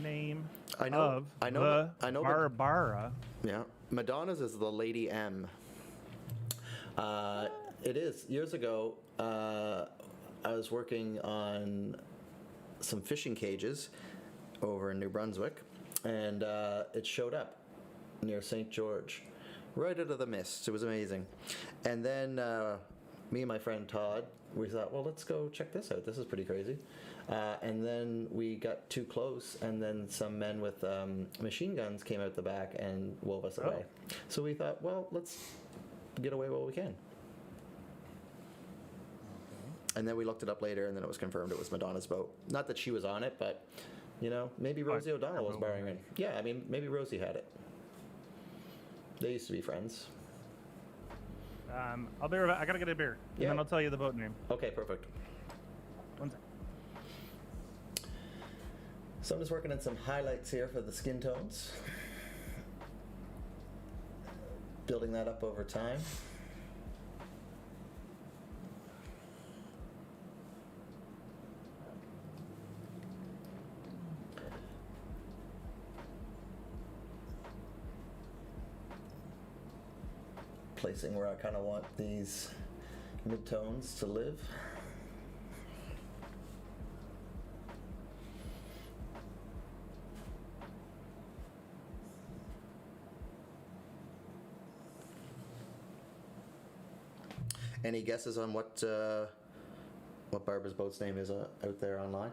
name I know of the Barbara. Yeah. Madonna's is the Lady M. It is. Years ago, I was working on some fishing cages over in New Brunswick, and it showed up near St. George, right out of the mist. It was amazing. And then me and my friend Todd, we thought, well, let's go check this out. This is pretty crazy. And then we got too close, and then some men with machine guns came out the back and wove us away. So we thought, well, let's get away while we can. And then we looked it up later, and then it was confirmed it was Madonna's boat. Not that she was on it, but, you know, maybe Rosie O'Donnell was borrowing it. Yeah, I mean, maybe Rosie had it. They used to be friends. I'll be right back. I gotta get a beer, and then I'll tell you the boat name. Okay, perfect. One sec. So I'm just working on some highlights here for the skin tones. Building that up over time. Placing where I kind of want these midtones to live. Any guesses on what Barbara's boat's name is out there online?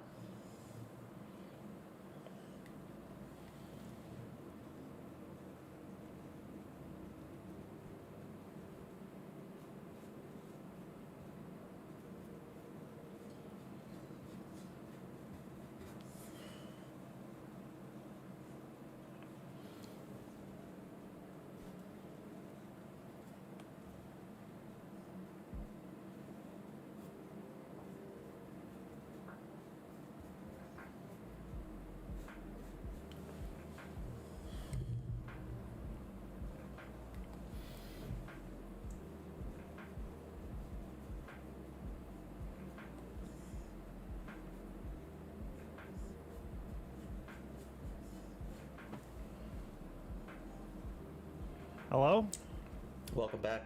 Hello? Welcome back.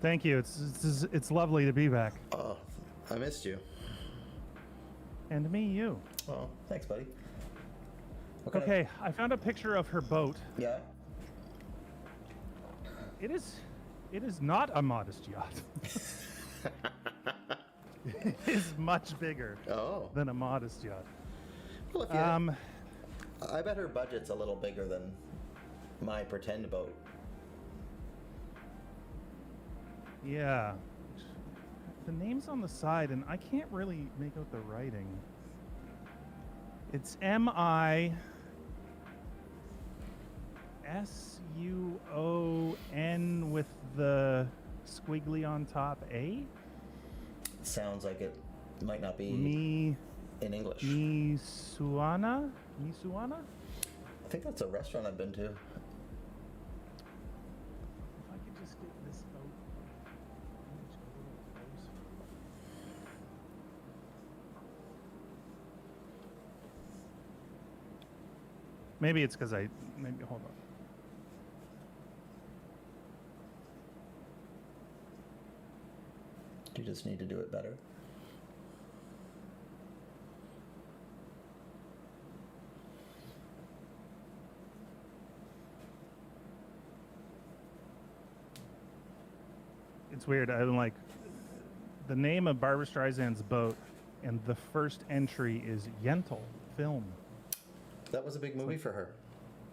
Thank you. It's lovely to be back. Oh, I missed you. And me, you. Oh, thanks, buddy. What kind Okay, I found a picture of her boat. Yeah. It is not a modest yacht. It is much bigger Oh. than a modest yacht. Well, if you I bet her budget's a little bigger than my pretend boat. Yeah. The name's on the side, and I can't really make out the writing. It's MISUON with the squiggly on top A? Sounds like it might not be Me. in English. Misuana? Misuana? I think that's a restaurant I've been to. If I could just get this out. Image a little closer. Maybe it's because maybe, hold on. You just need to do it better. It's weird. I'm like, the name of Barbara Streisand's boat, and the first entry is Yentl Film. That was a big movie for her.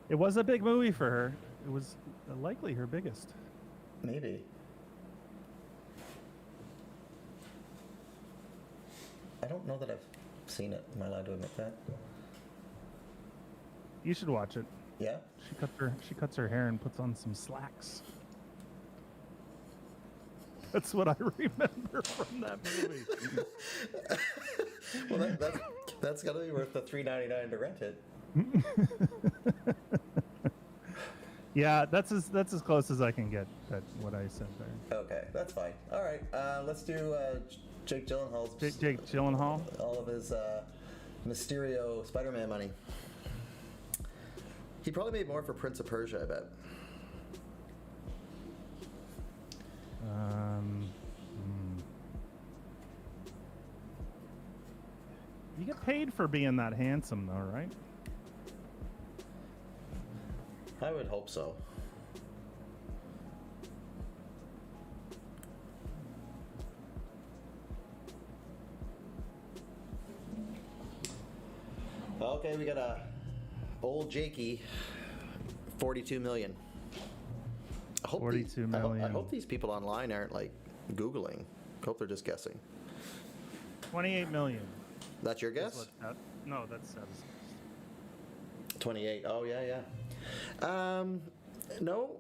It was a big movie for her. It was likely her biggest. Maybe. I don't know that I've seen it. Am I allowed to admit that? You should watch it. Yeah? She cuts her hair and puts on some slacks. That's what I remember from that movie. Well, that's got to be worth the $3.99 to rent it. Yeah, that's as close as I can get. That what I said there. Okay, that's fine. All right, let's do Jake Gyllenhaal's. Jake Gyllenhaal. All of his Mysterio Spider-Man money. He probably made more for Prince of Persia, I bet. You get paid for being that handsome, though, right? I would hope so. Okay, we got a old Jakey, 42 million. I hope 42 million. I hope these people online aren't like Googling. I hope they're just guessing. 28 million. That's your is guess? what no, that's 28. Oh, yeah, yeah. No.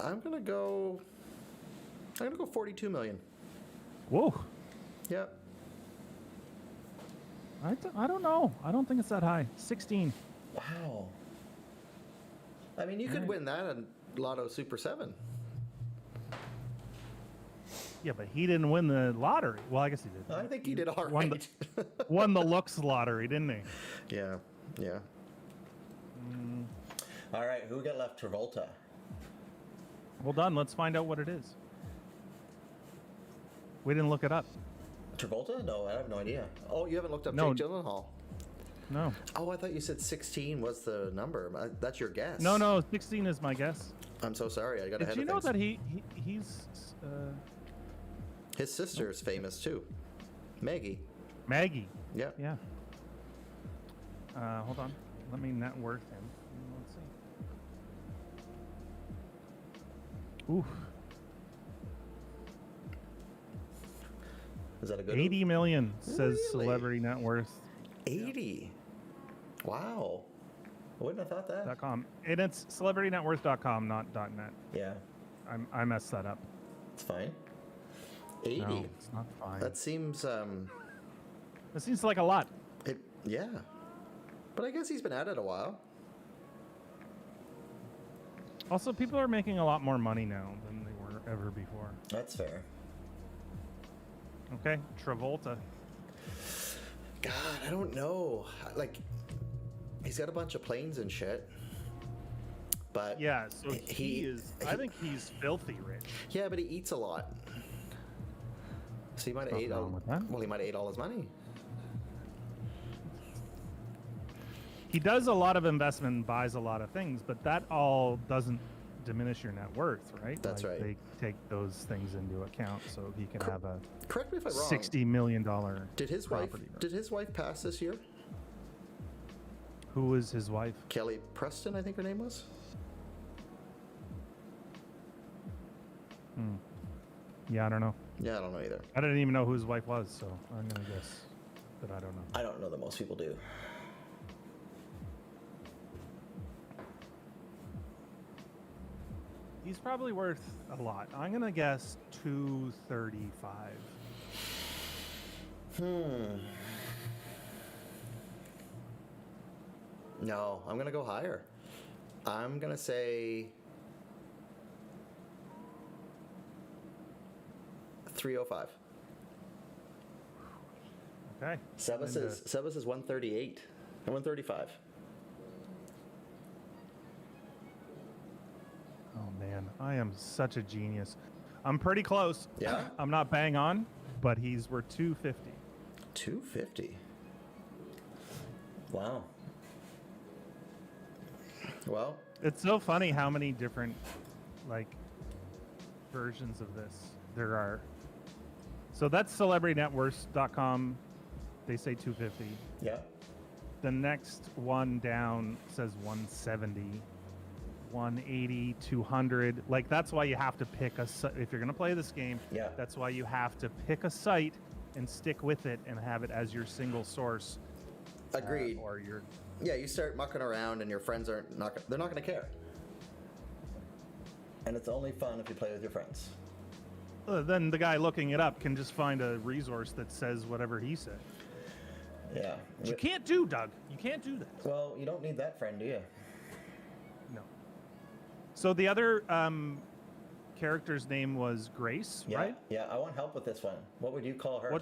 I'm going to go 42 million. Whoa. Yeah. I don't know. I don't think it's that high. 16. Wow. I mean, you could win that in Lotto Super 7. Yeah, but he didn't win the lottery. Well, I guess he did. I think he did all won right. Won the looks lottery, didn't he? Yeah, yeah. All right, who we got left? Travolta. Well done. Let's find out what it is. We didn't look it up. Travolta? No, I have no idea. Oh, you haven't looked up No. Jake Gyllenhaal? No. Oh, I thought you said 16 was the number. That's your guess. No, 16 is my guess. I'm so sorry. I got Did ahead you of know things. that he's His sister is famous too. Maggie. Maggie? Yeah. Yeah. Hold on. Let me net worth him. Let's see. Ooh. Is that a good 80 million says Really? celebrity net worth. 80. Wow. I wouldn't have thought that. .com. And it's celebritynetworth.com, not .net. Yeah, I messed that up. it's fine. 80. No, it's not fine. That seems That seems like a lot. yeah. But I guess he's been at it a while. Also, people are making a lot more money now than they were ever before. That's fair. Okay, Travolta. God, I don't know. Like, he's got a bunch of planes and shit. but Yeah, so he is. I think he's filthy rich. yeah, but he eats a lot. So he might have ate Nothing all. wrong with that. Well, he might have ate all his money. He does a lot of investment and buys a lot of things, but that all doesn't diminish your net worth, right? That's right. They take those things into account so he can have a Correct me if I'm wrong. $60 million Did his wife? property. Did his wife pass this year? Who was his wife? Kelly Preston, I think her name was. Yeah, I don't know. Yeah, I don't know either. I didn't even know who his wife was, so I'm gonna guess that I don't know. I don't know that most people do. He's probably worth a lot. I'm gonna guess 235. No, I'm gonna go higher. I'm gonna say 305. Okay. Sebas is 138 and 135. Oh man, I am such a genius. I'm pretty close. Yeah? I'm not bang on, but he's worth 250. 250. Wow. Well, It's so funny how many different like versions of this there are. So that's celebritynetworths.com. They say 250. yeah. The next one down says 170, 180, 200. Like that's why you have to pick if you're going to play this game. Yeah. That's why you have to pick a site and stick with it and have it as your single source. Agreed. Or your Yeah, you start mucking around and your friends they're not going to care. And it's only fun if you play with your friends. then the guy looking it up can just find a resource that says whatever he said. Yeah. Which you can't do, Doug. You can't do that. Well, you don't need that friend, do you? No. So the other character's name was Grace, Yeah. right? Yeah, I want help with this one. What would you call her?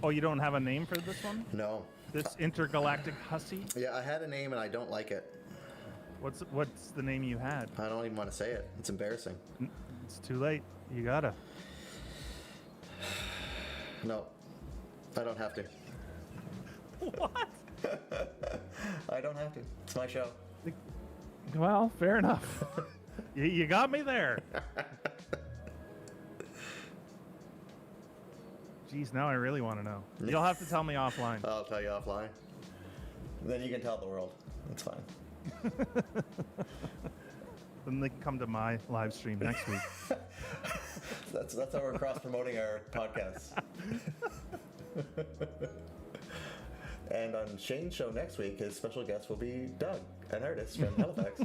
Oh, you don't have a name for this one? No. This intergalactic hussy? Yeah, I had a name and I don't like it. What's the name you had? I don't even want to say it. It's embarrassing. It's too late. You gotta. No. I don't have to. What? I don't have to. It's my show. Well, fair enough. You got me there. Jeez, now I really want to know. You'll have to tell me offline. I'll tell you offline. Then you can tell the world. It's fine. Then they can come to my live stream next week. That's how we're cross promoting our podcasts. And on Shane's show next week, his special guest will be Doug, an artist from Halifax.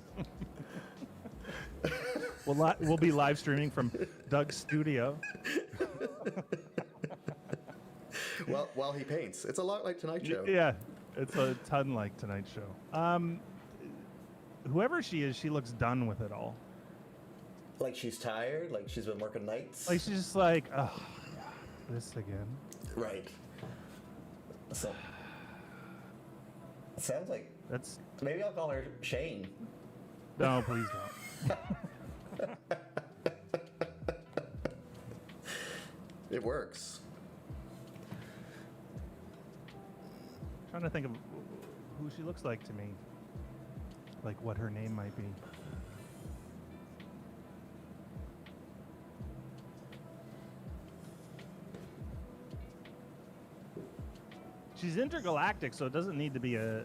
We'll be live streaming from Doug's studio. Well, while he paints. It's a lot like Tonight Show. Yeah, it's a ton like Tonight Show. Whoever she is, she looks done with it all. Like she's tired, like she's been working nights. Like she's just like, oh, this again. Right. So, sounds like That's maybe I'll call her Shane. no, please don't. It works. Trying to think of who she looks like to me. Like what her name might be. She's intergalactic, so it doesn't need to be a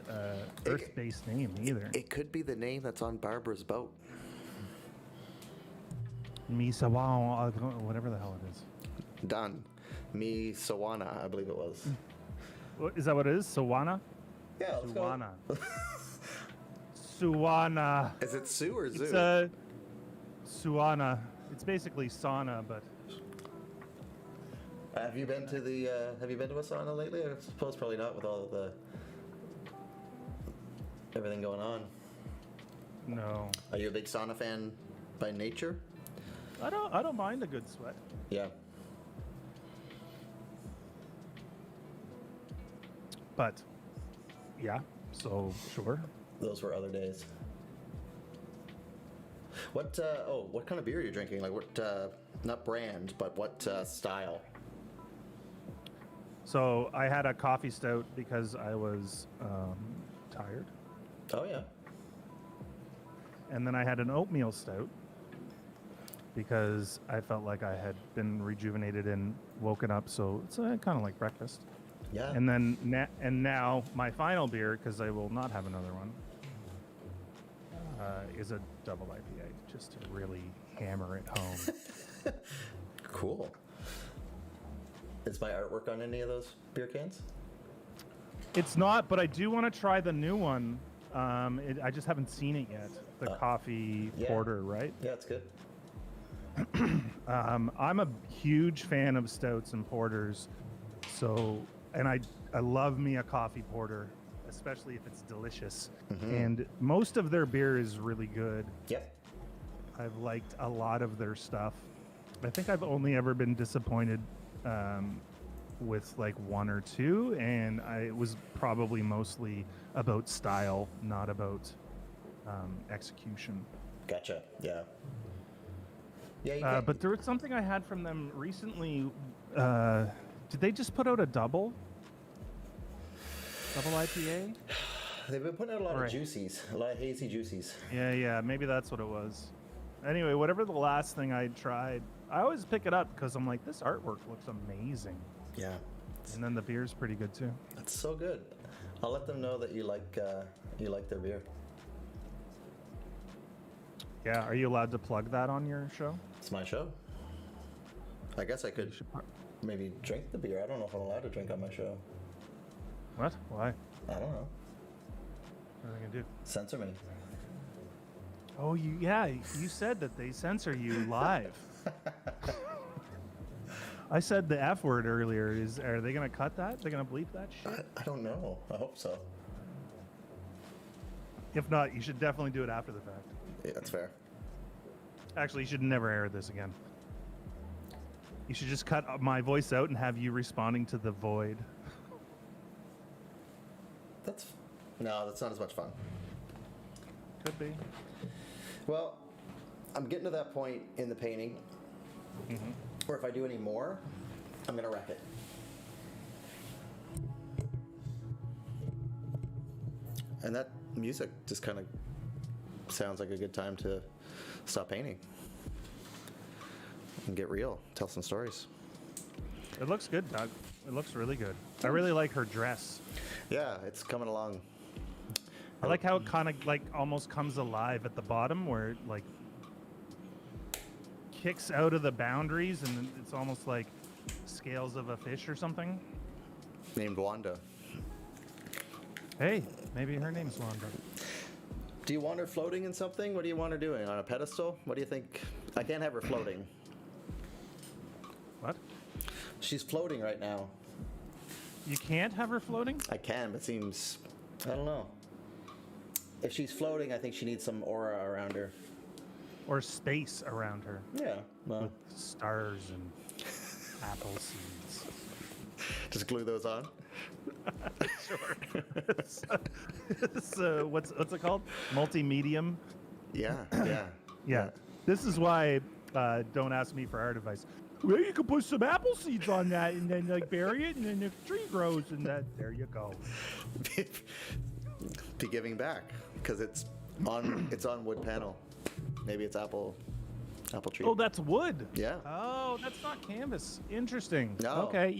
Earth-based name either. It could be the name that's on Barbara's boat. Misawa, whatever the hell it is. Done. Me Sawana, I believe it was. Is that what it is? Sawana? Yeah, let's go. Suwana. Suwana. Is it Sue or Zoo? It's Suwana. It's basically sauna, but Have you been to a sauna lately? I suppose probably not with all of the everything going on. no. Are you a big sauna fan by nature? I don't mind a good sweat. Yeah. But yeah, so sure. Those were other days. What kind of beer are you drinking? Like what, not brand, but what style? So I had a coffee stout because I was tired, Oh, yeah. and then I had an oatmeal stout because I felt like I had been rejuvenated and woken up. So it's kind of like breakfast. Yeah. And then now my final beer, because I will not have another one, is a double IPA, just to really hammer it home. Cool. Is my artwork on any of those beer cans? It's not, but I do want to try the new one. I just haven't seen it yet. The coffee yeah. porter, right? Yeah, it's good. I'm a huge fan of stouts and porters, and I love me a coffee porter, especially if it's delicious. And most of their beer is really good. Yep. I've liked a lot of their stuff. I think I've only ever been disappointed with like one or two, and it was probably mostly about style, not about execution. Gotcha. Yeah. Yeah. But there was something I had from them recently. Did they just put out a double IPA? They've been putting out a lot Right. of juicies, a lot of hazy juices. Yeah, maybe that's what it was. Anyway, whatever the last thing I tried, I always pick it up because I'm like, this artwork looks amazing. Yeah. And then the beer's pretty good too. That's so good. I'll let them know that you like their beer. Yeah, are you allowed to plug that on your show? It's my show. I guess I could maybe drink the beer. I don't know if I'm allowed to drink on my show. What? Why? I don't know. What are they gonna do? Censor me. Oh, you said that they censor you live. I said the F word earlier. Are they gonna cut that? They're gonna bleep that shit? I don't know. I hope so. If not, you should definitely do it after the fact. Yeah, that's fair. Actually, you should never air this again. You should just cut my voice out and have you responding to the void. No, that's not as much fun. Could be. Well, I'm getting to that point in the painting where if I do any more, I'm gonna wreck it. And that music just kind of sounds like a good time to stop painting and get real, tell some stories. It looks good, Doug. It looks really good. I really like her dress. Yeah, it's coming along. I like how it kind of like almost comes alive at the bottom where it like kicks out of the boundaries and it's almost like scales of a fish or something. Named Wanda. Hey, maybe her name's Wanda. Do you want her floating in something? What do you want her doing? On a pedestal? What do you think? I can't have her floating. What? She's floating right now. You can't have her floating? I can, but it seems, I don't know. If she's floating, I think she needs some aura around her. Or space around her. Yeah, well, Stars and apple seeds. just glue those on. Sure. So what's it called? Multimedium? Yeah. Yeah. This is why don't ask me for art advice. Well, you could put some apple seeds on that and then like bury it and then the tree grows and there you go. Be giving back because it's on wood panel. Maybe it's apple tree. Oh, that's wood. Yeah. Oh, that's not canvas. Interesting. No. Okay,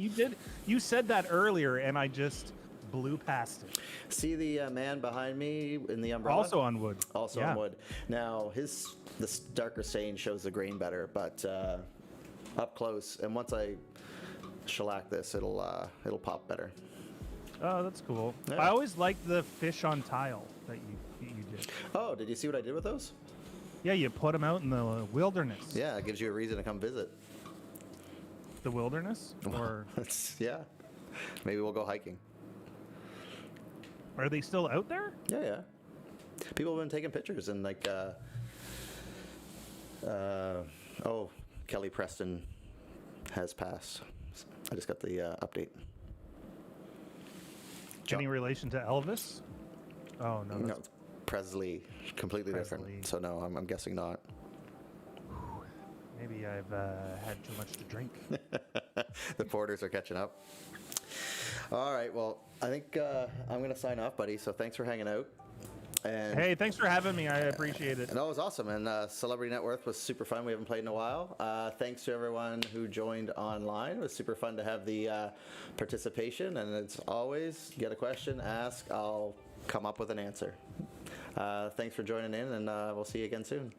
you said that earlier and I just blew past it. See the man behind me in the umbrella? Also on wood. Also Yeah. on wood. Now the darker stain shows the grain better, but up close, and once I shellac this, it'll pop better. Oh, that's cool. Yeah. I always liked the fish on tile that you did. Oh, did you see what I did with those? Yeah, you put them out in the wilderness. Yeah, it gives you a reason to come visit. The wilderness? Or Yeah. Maybe we'll go hiking. are they still out there? Yeah. People have been taking pictures and like, Kelly Preston has passed. I just got the update. Any relation to Elvis? Oh, no. No, That's Presley, completely Presley. different. So no, I'm guessing not. I've had too much to drink. The porters are catching up. All right, well, I think I'm going to sign off, buddy. So thanks for hanging out. And Hey, thanks for having me. I appreciate it. no, it was awesome. And Celebrity Net Worth was super fun. We haven't played in a while. Thanks to everyone who joined online. It was super fun to have the participation. And it's always, get a question, ask, I'll come up with an answer. Thanks for joining in, and we'll see you again soon.